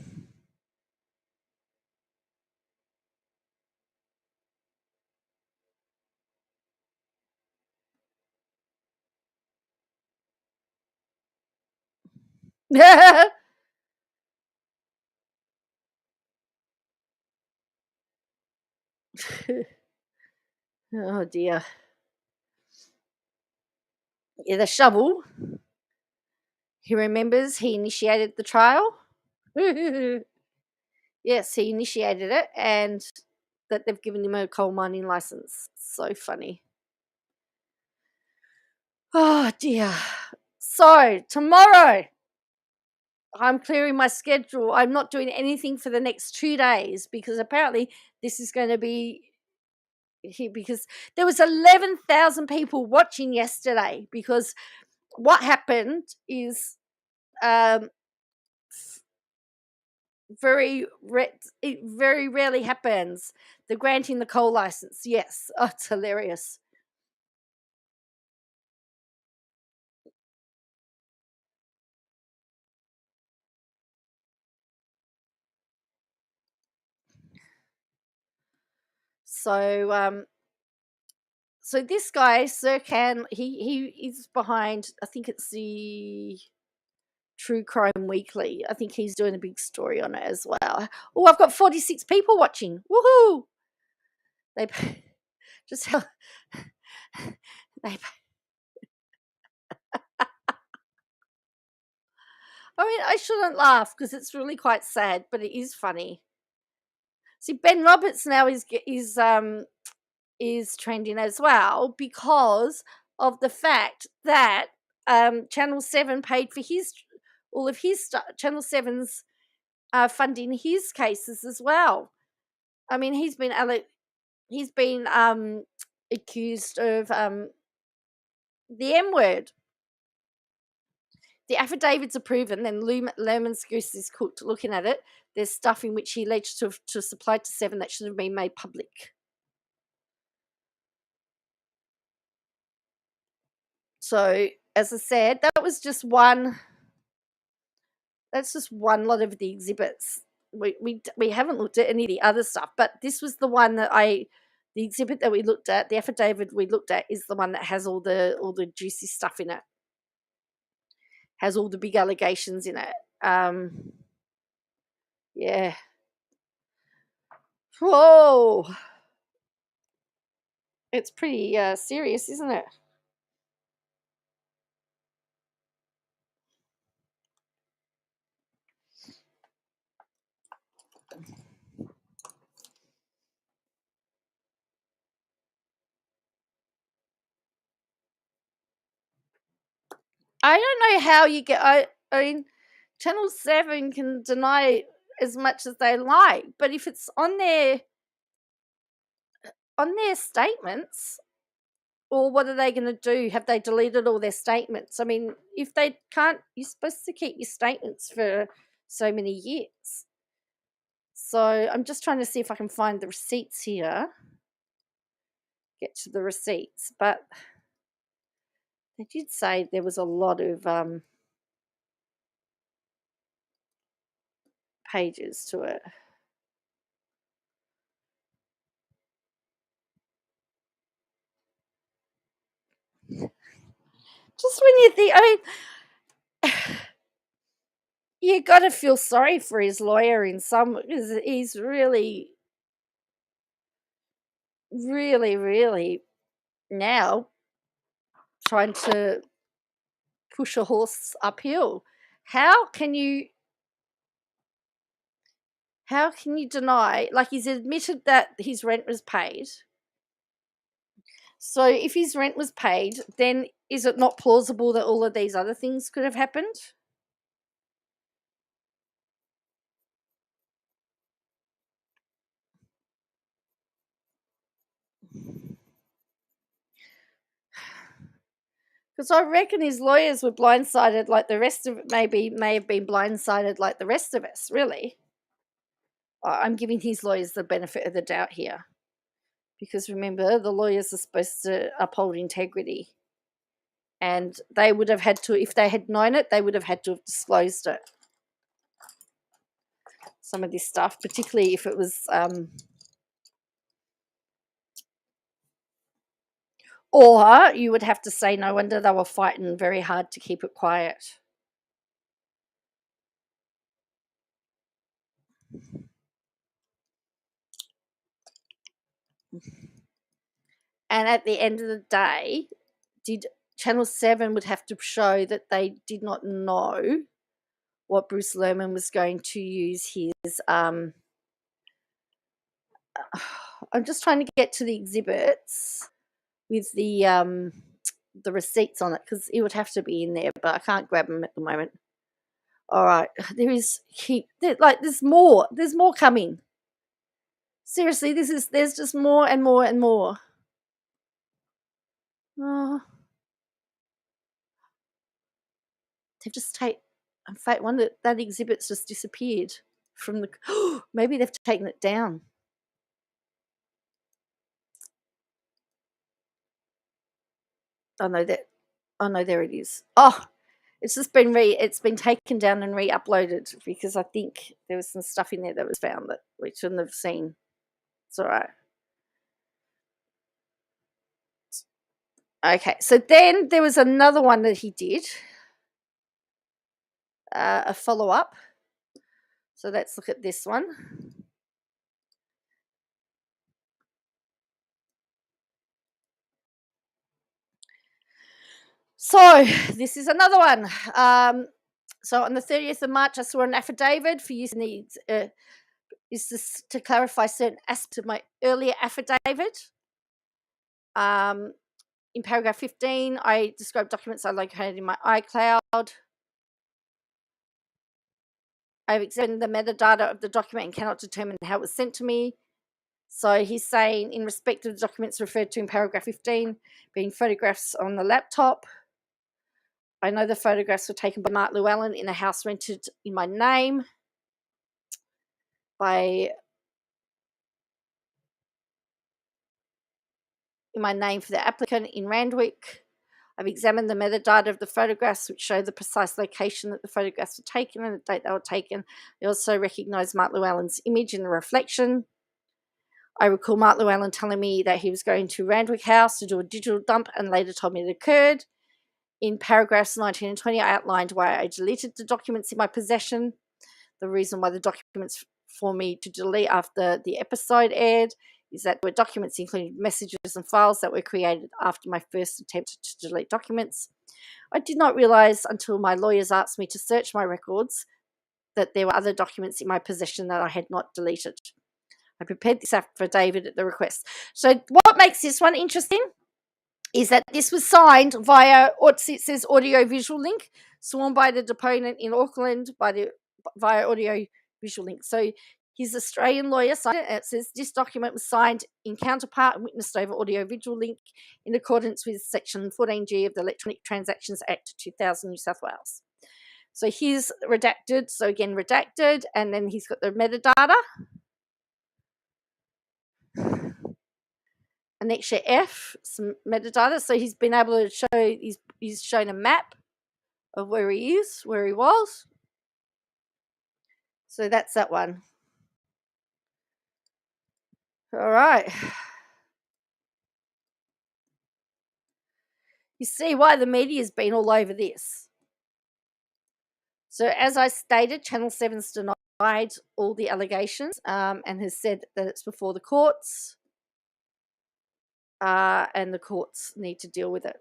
Oh dear. Yeah, the shovel. He remembers he initiated the trial. Yes, he initiated it, and that they've given him a coal mining license. So funny. Oh dear. So tomorrow, I'm clearing my schedule. I'm not doing anything for the next 2 days because apparently this is going to be here because there was 11,000 people watching yesterday because what happened is um it very rarely happens. The granting the coal license. Yes. Oh, it's hilarious. So this guy, Sir Can, he is behind, I think it's the True Crime Weekly. I think he's doing a big story on it as well. Oh, I've got 46 people watching. Woohoo! They just how they I mean, I shouldn't laugh because it's really quite sad, but it is funny. See, Ben Roberts now is trending as well because of the fact that Channel 7 paid for his all of his stuff. Channel 7's funding his cases as well. I mean, he's been accused of the M word. The affidavits are proven, then Lehrmann's goose is cooked. Looking at it, there's stuff in which he alleged to supply to Seven that should have been made public. So, as I said, that's just one lot of the exhibits. We haven't looked at any of the other stuff, but this was the one that the exhibit that we looked at, the affidavit we looked at, is the one that has all the juicy stuff in it. Has all the big allegations in it. Yeah. Whoa. It's pretty serious, isn't it? I don't know how you get. I mean, Channel 7 can deny as much as they like, but if it's on their statements, or what are they going to do? Have they deleted all their statements? I mean, if they can't, you're supposed to keep your statements for so many years. So I'm just trying to see if I can find the receipts here. Get to the receipts, but they did say there was a lot of pages to it. Just when you think, I mean, you got to feel sorry for his lawyer in some, because he's really, really, really now trying to push a horse uphill. How can you deny, like, he's admitted that his rent was paid? So if his rent was paid, then is it not plausible that all of these other things could have happened? Because I reckon his lawyers were blindsided like the rest of it, may have been blindsided like the rest of us, really. I'm giving his lawyers the benefit of the doubt here. Because remember, the lawyers are supposed to uphold integrity. And they would have had to, if they had known it, they would have had to have disclosed it. Some of this stuff, particularly if it was, or you would have to say, no wonder they were fighting very hard to keep it quiet. And at the end of the day, did Channel 7 would have to show that they did not know what Bruce Lehrmann was going to use his I'm just trying to get to the exhibits with the receipts on it, because it would have to be in there, but I can't grab them at the moment. All right, there's more coming. Seriously, there's just more and more and more. Oh, they've just in fact, one that exhibit's just disappeared from the. Maybe they've taken it down. Oh no, there it is. Oh, it's just been taken down and re-uploaded, because I think there was some stuff in there that was found that we shouldn't have seen. It's all right. Okay, so then there was another one that he did, a follow-up. So let's look at this one. So this is another one. So on the 30th of March, I saw an affidavit for using the is this to clarify certain aspects of my earlier affidavit. In paragraph 15, I described documents I located in my iCloud. I've examined the metadata of the document and cannot determine how it was sent to me. So he's saying, in respect of the documents referred to in paragraph 15, being photographs on the laptop, I know the photographs were taken by Mark Llewellyn in a house rented in my name for the applicant in Randwick. I've examined the metadata of the photographs, which show the precise location that the photographs were taken and the date they were taken. I also recognise Mark Llewellyn's image in the reflection. I recall Mark Llewellyn telling me that he was going to Randwick House to do a digital dump, and later told me it occurred. In paragraphs 19 and 20, I outlined why I deleted the documents in my possession. The reason why the documents for me to delete after the episode aired is that there were documents including messages and files that were created after my first attempt to delete documents. I did not realise until my lawyers asked me to search my records that there were other documents in my possession that I had not deleted. I prepared this affidavit at the request. So what makes this one interesting is that this was signed via, it says audio-visual link, sworn by the deponent in Auckland via audio-visual link. So his Australian lawyer signed it, and it says this document was signed in counterpart and witnessed over audio-visual link in accordance with Section 14G of the Electronic Transactions Act 2000, New South Wales. So he's redacted, so again redacted, and then he's got the metadata. Annexure F, some metadata. So he's been able to show, he's shown a map of where he was. So that's that one. All right. You see why the media's been all over this. So as I stated, Channel 7's denied all the allegations and has said that it's before the courts and the courts need to deal with it.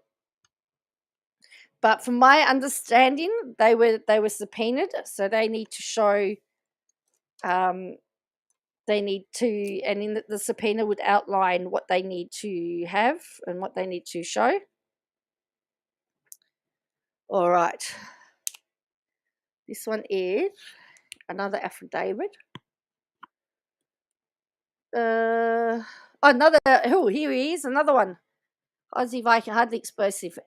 But from my understanding, they were subpoenaed, so they need to show and in the subpoena would outline what they need to have and what they need to show. All right. This one is another affidavit. Here he is, another one. Aussie Viking, hardly explosive.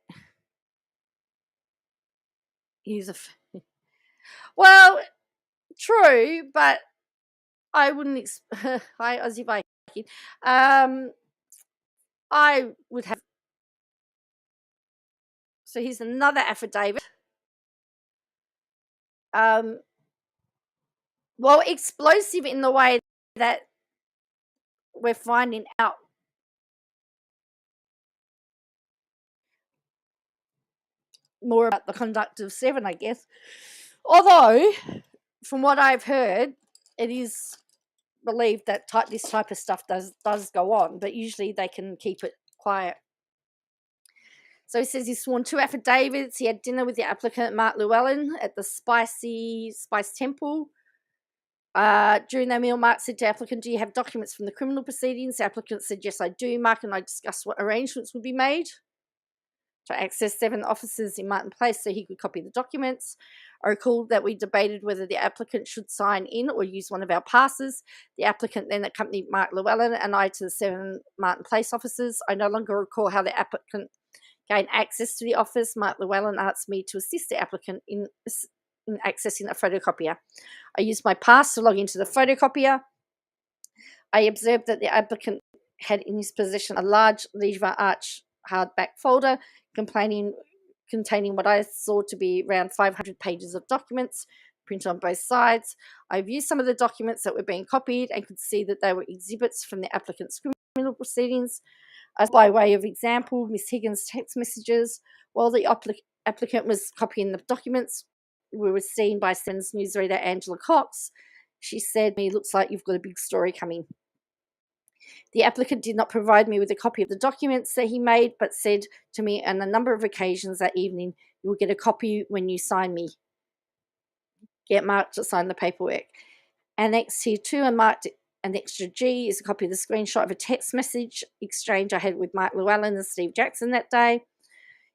Well, true, but I wouldn't. Hi, Aussie Viking. I would have. So here's another affidavit. Well, explosive in the way that we're finding out more about the conduct of 7, I guess. Although, from what I've heard, it is believed that this type of stuff does go on, but usually they can keep it quiet. So he says he sworn 2 affidavits. He had dinner with the applicant, Mark Llewellyn, at the Spice Temple. During that meal, Mark said to the applicant, "Do you have documents from the criminal proceedings?" The applicant said, "Yes, I do." Mark and I discussed what arrangements would be made to access 7 offices in Martin Place so he could copy the documents. I recall that we debated whether the applicant should sign in or use one of our passes. The applicant then accompanied Mark Llewellyn and I to the 7 Martin Place offices. I no longer recall how the applicant gained access to the office. Mark Llewellyn asked me to assist the applicant in accessing a photocopier. I used my pass to log into the photocopier. I observed that the applicant had in his possession a large Lever Arch hardback folder containing what I saw to be around 500 pages of documents printed on both sides. I viewed some of the documents that were being copied and could see that they were exhibits from the applicant's criminal proceedings. As by way of example, Miss Higgins' text messages. While the applicant was copying the documents, we were seen by Sen's newsreader Angela Cox. She said, "Me, looks like you've got a big story coming." The applicant did not provide me with a copy of the documents that he made, but said to me on a number of occasions that evening, "You will get a copy when you sign me. Get Mark to sign the paperwork." Annexed here too and marked an extra G is a copy of the screenshot of a text message exchange I had with Mark Llewellyn and Steve Jackson that day.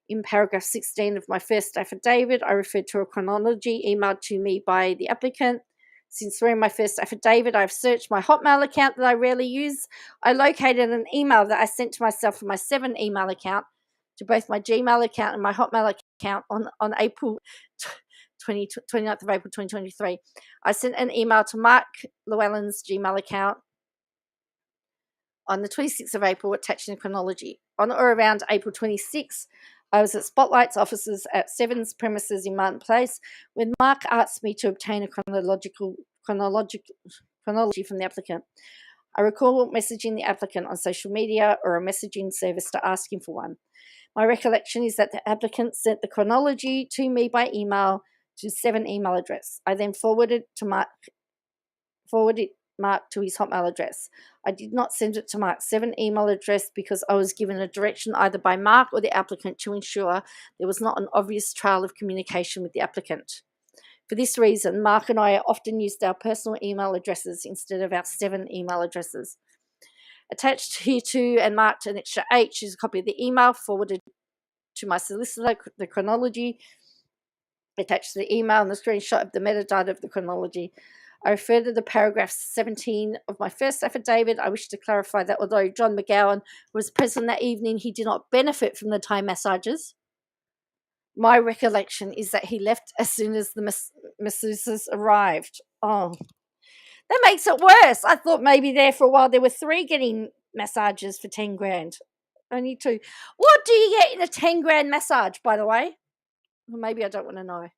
In paragraph 16 of my first affidavit, I referred to a chronology emailed to me by the applicant. Since swearing my first affidavit, I've searched my Hotmail account that I rarely use. I located an email that I sent to myself from my 7 email account to both my Gmail account and my Hotmail account on April 29th of April 2023. I sent an email to Mark Llewellyn's Gmail account on the 26th of April attaching a chronology. On or around April 26th, I was at Spotlight's offices at 7's premises in Martin Place when Mark asked me to obtain a chronology from the applicant. I recall messaging the applicant on social media or a messaging service to ask him for one. My recollection is that the applicant sent the chronology to me by email to 7 email address. I then forwarded Mark to his Hotmail address. I did not send it to Mark's 7 email address because I was given a direction either by Mark or the applicant to ensure there was not an obvious trail of communication with the applicant. For this reason, Mark and I often used our personal email addresses instead of our 7 email addresses. Attached here to and marked an extra H is a copy of the email forwarded to my solicitor, the chronology. Attached to the email and the screenshot of the metadata of the chronology. I refer to the paragraph 17 of my first affidavit. I wish to clarify that although John McGowan was present that evening, he did not benefit from the Thai massages. My recollection is that he left as soon as the masseuses arrived. Oh, that makes it worse. I thought maybe there for a while there were 3 getting massages for 10 grand. Only 2. What do you get in a 10 grand massage, by the way? Well, maybe I don't want to know.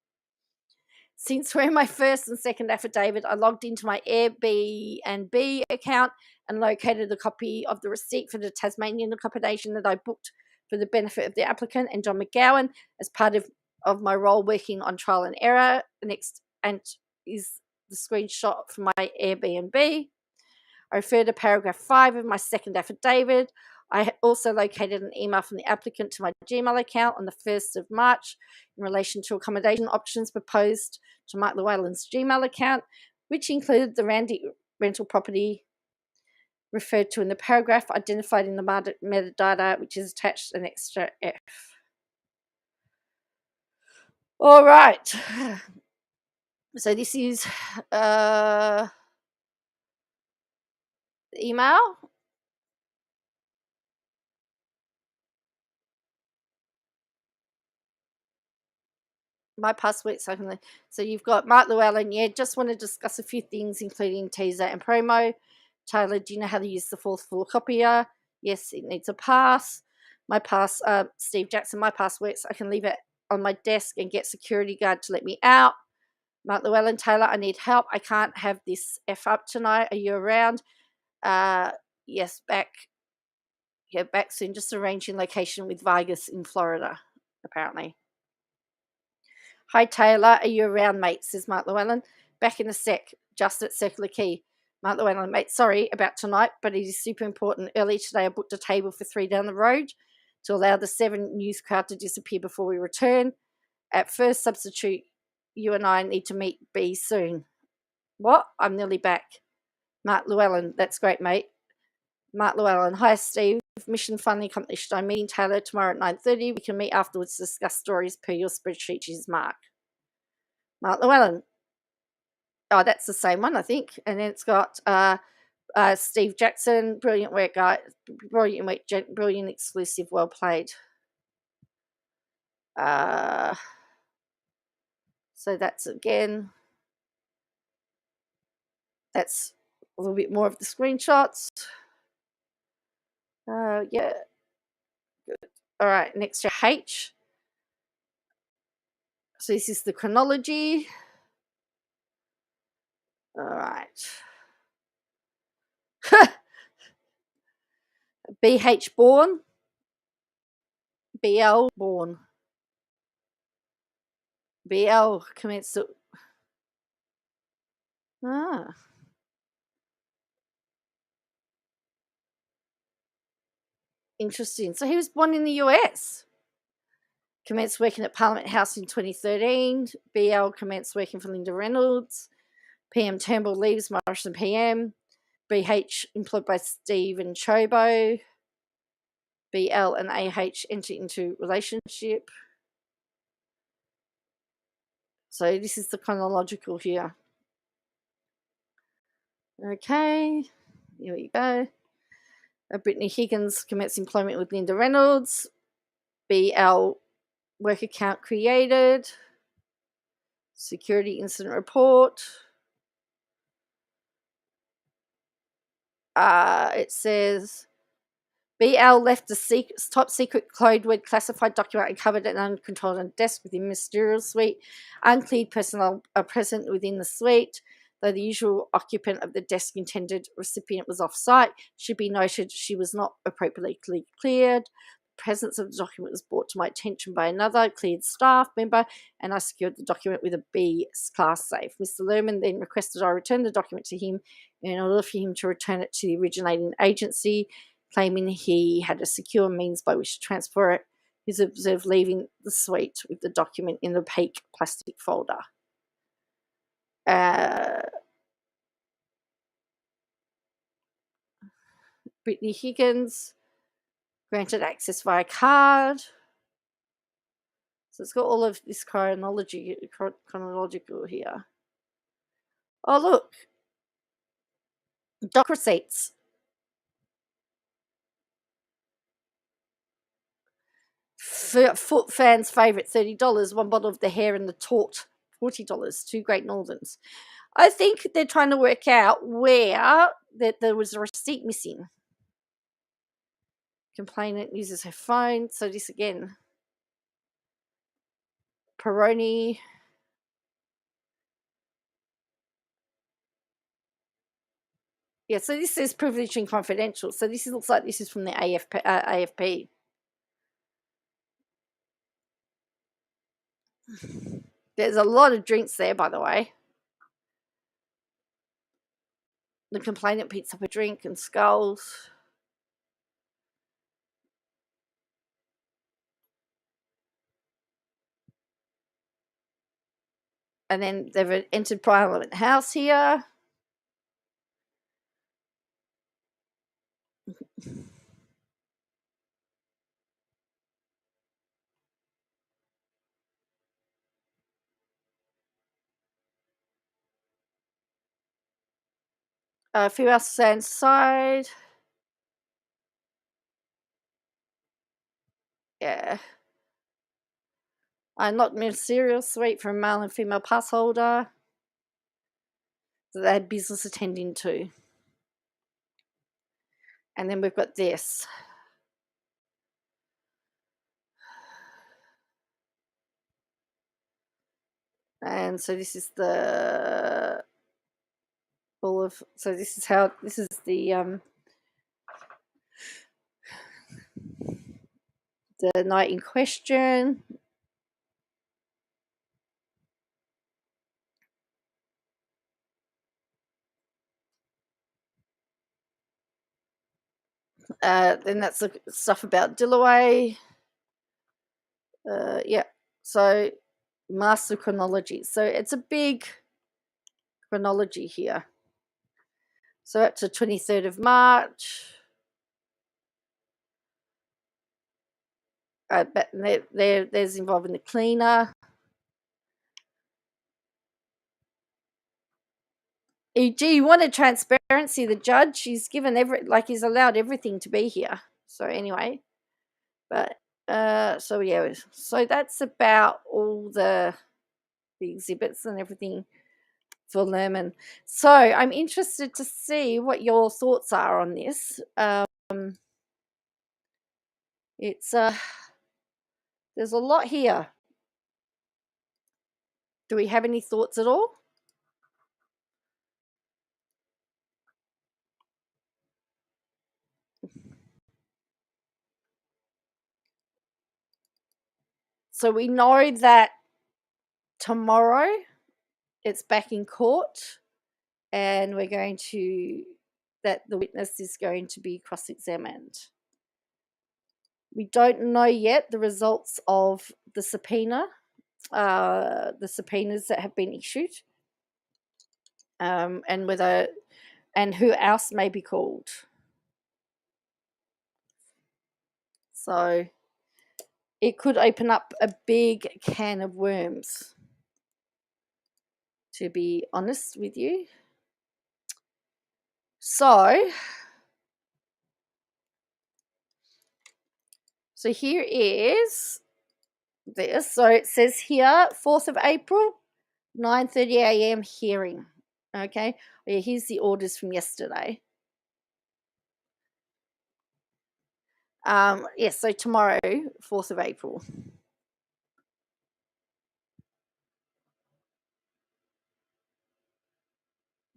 Since we're in my first and second affidavit, I logged into my Airbnb account and located a copy of the receipt for the Tasmanian accommodation that I booked for the benefit of the applicant and John McGowan as part of my role working on trial and error. The next and is the screenshot from my Airbnb. I refer to paragraph 5 of my second affidavit. I also located an email from the applicant to my Gmail account on the 1st of March in relation to accommodation options proposed to Mark Llewellyn's Gmail account, which included the Randy rental property referred to in the paragraph, identified in the metadata, which is attached an extra F. All right. So this is the email. My password, secondly. So you've got Mark Llewellyn. Yeah, just want to discuss a few things, including teaser and promo. Taylor, do you know how to use the 4th full copier? Yes, it needs a pass. My pass, Steve Jackson, my pass works. I can leave it on my desk and get security guard to let me out. Mark Llewellyn, Taylor, I need help. I can't have this F up tonight. Are you around? Yes, back. Yeah, back soon. Just arranging location with Vegas in Florida, apparently. Hi, Taylor. Are you around, mate? Says Mark Llewellyn. Back in a sec. Just at Circular Quay. Mark Llewellyn, mate, sorry about tonight, but it is super important. Early today, I booked a table for 3 down the road to allow the 7 youth crowd to disappear before we return. At first, substitute, you and I need to meet B soon. What? I'm nearly back. Mark Llewellyn, that's great, mate. Mark Llewellyn, hi Steve, mission finally accomplished. I'm meeting Taylor tomorrow at 9:30. We can meet afterwards to discuss stories per your spreadsheet. She's Mark. Mark Llewellyn. Oh, that's the same one, I think. And then it's got Steve Jackson, brilliant work, guy. Brilliant work, brilliant exclusive, well played. So that's again, that's a little bit more of the screenshots. Yeah, good. All right, next to H. So this is the chronology. All right. BH born. BL born. BL commenced. Interesting. So he was born in the US. Commenced working at Parliament House in 2013. BL commenced working for Linda Reynolds. PM Turnbull leaves Morrison PM. BH employed by Stephen Chobo. BL and AH enter into relationship. So this is the chronological here. Okay, here we go. Brittany Higgins commenced employment with Linda Reynolds. BL work account created. Security incident report. It says BL left a top secret code word classified document uncovered and uncontrolled on a desk within Ministerial Suite. Uncleared personnel are present within the suite. Though the usual occupant of the desk intended recipient was off-site, should be noted she was not appropriately cleared. The presence of the document was brought to my attention by another cleared staff member, and I secured the document with a B-class safe. Mr. Lehrmann then requested I return the document to him in order for him to return it to the originating agency, claiming he had a secure means by which to transfer it. He's observed leaving the suite with the document in the opaque plastic folder. Brittany Higgins granted access via card. So it's got all of this chronological here. Oh, look. Doc receipts. Foot fans' favourite, $30. 1 bottle of the hair and the tort, $40. 2 Great Northerns. I think they're trying to work out where that there was a receipt missing. Complainant uses her phone. So this again. Peroni. Yeah, so this is privileged and confidential. So this looks like this is from the AFP. There's a lot of drinks there, by the way. The complainant picks up a drink and skulls. And then they've entered Parliament House here. A few else inside. Yeah. Not ministerial suite for a male and female pass holder that they had business attending to. And then we've got this. And so this is the so this is the night in question. Then that's the stuff about Dillaway. Yeah, so master chronology. So it's a big chronology here. So up to 23rd of March. But there's involving the cleaner. Gee, you wanted transparency. The judge, he's given he's allowed everything to be here. So anyway, but so yeah, so that's about all the exhibits and everything for Lehrmann. So I'm interested to see what your thoughts are on this. It's there's a lot here. Do we have any thoughts at all? So we know that tomorrow it's back in court, and we're going to that the witness is going to be cross-examined. We don't know yet the results of the subpoena, the subpoenas that have been issued, and whether and who else may be called. So it could open up a big can of worms, to be honest with you. So here is this. So it says here, 4th of April, 9:30 a.m. hearing. Okay, yeah, here's the orders from yesterday. Yes, so tomorrow, 4th of April.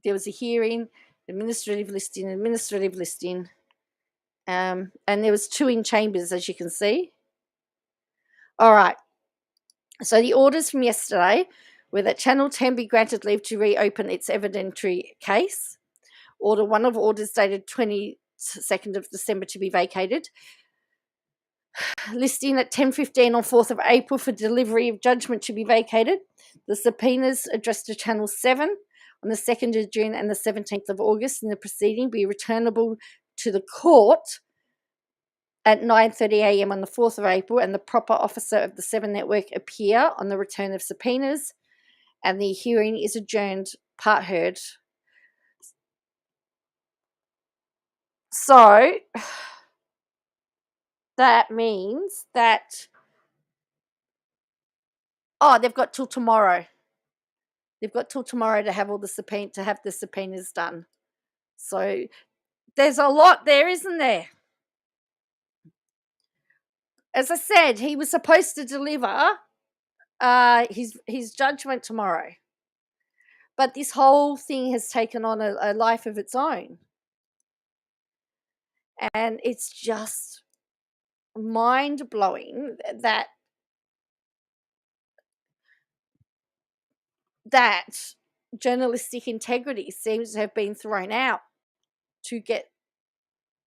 There was a hearing, administrative listing, and there was 2 in chambers, as you can see. All right. So the orders from yesterday were that Channel 10 be granted leave to reopen its evidentiary case. Order 1 of orders dated 22nd of December to be vacated. Listing at 10:15 on 4th of April for delivery of judgment to be vacated. The subpoenas addressed to Channel 7 on the 2nd of June and the 17th of August in the proceeding be returnable to the court at 9:30 a.m. on the 4th of April, and the proper officer of the 7 Network appear on the return of subpoenas, and the hearing is adjourned, part heard. So that means that they've got till tomorrow. They've got till tomorrow to have all the subpoenas done. So there's a lot there, isn't there? As I said, he was supposed to deliver his judgment tomorrow, but this whole thing has taken on a life of its own, and it's just mind-blowing that journalistic integrity seems to have been thrown out to get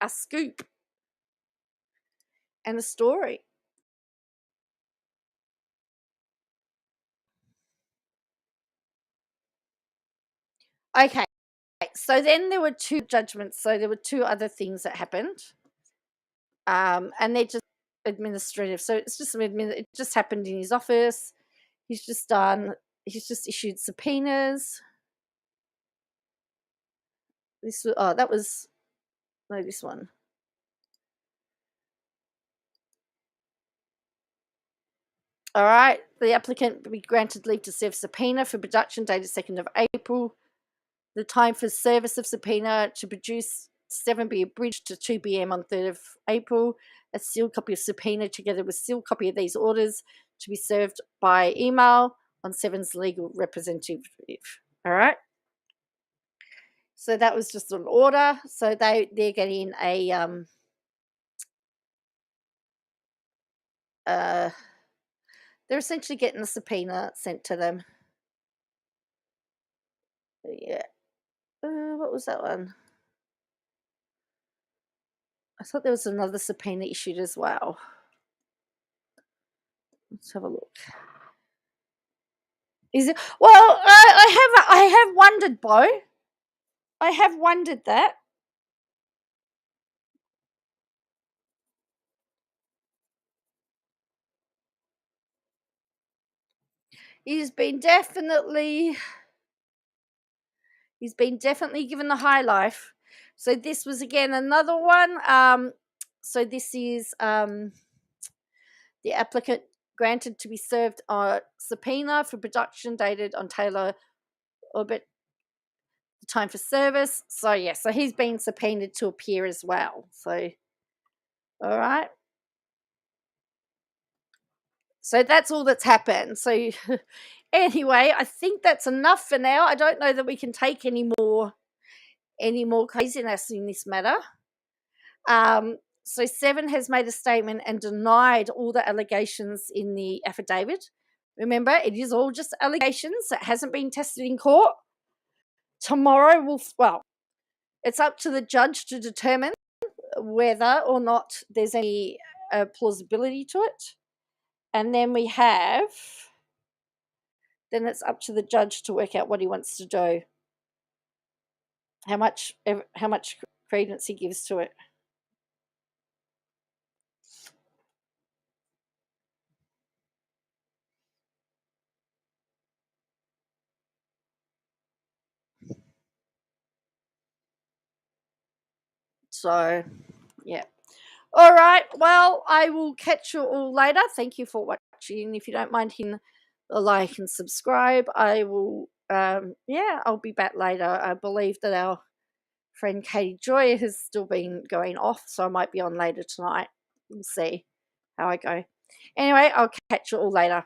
a scoop and a story. Okay, so then there were 2 judgments. So there were 2 other things that happened, and they're just administrative. So it's just it just happened in his office. He's just issued subpoenas. This one. All right, the applicant be granted leave to serve subpoena for production dated 2nd of April. The time for service of subpoena to produce 7 be abridged to 2 p.m. on 3rd of April. A sealed copy of subpoena together with sealed copy of these orders to be served by email on 7's legal representative. All right. So that was just an order. So they're getting they're essentially getting a subpoena sent to them. Yeah. What was that one? I thought there was another subpoena issued as well. Let's have a look. Is it? Well, I have wondered, Bo. I have wondered that. He's been definitely given the high life. So this was again another one. So this is the applicant granted to be served a subpoena for production dated on Taylor Orbit the time for service. So yeah, so he's been subpoenaed to appear as well. So all right. So that's all that's happened. So anyway, I think that's enough for now. I don't know that we can take any more craziness in this matter. So 7 has made a statement and denied all the allegations in the affidavit. Remember, it is all just allegations. It hasn't been tested in court. Tomorrow it's up to the judge to determine whether or not there's any plausibility to it. And then it's up to the judge to work out what he wants to do, how much credence he gives to it. So, yeah. All right. Well, I will catch you all later. Thank you for watching. If you don't mind hitting the like and subscribe, I will. I'll be back later. I believe that our friend Katie Joy has still been going off, so I might be on later tonight. We'll see how I go. Anyway, I'll catch you all later.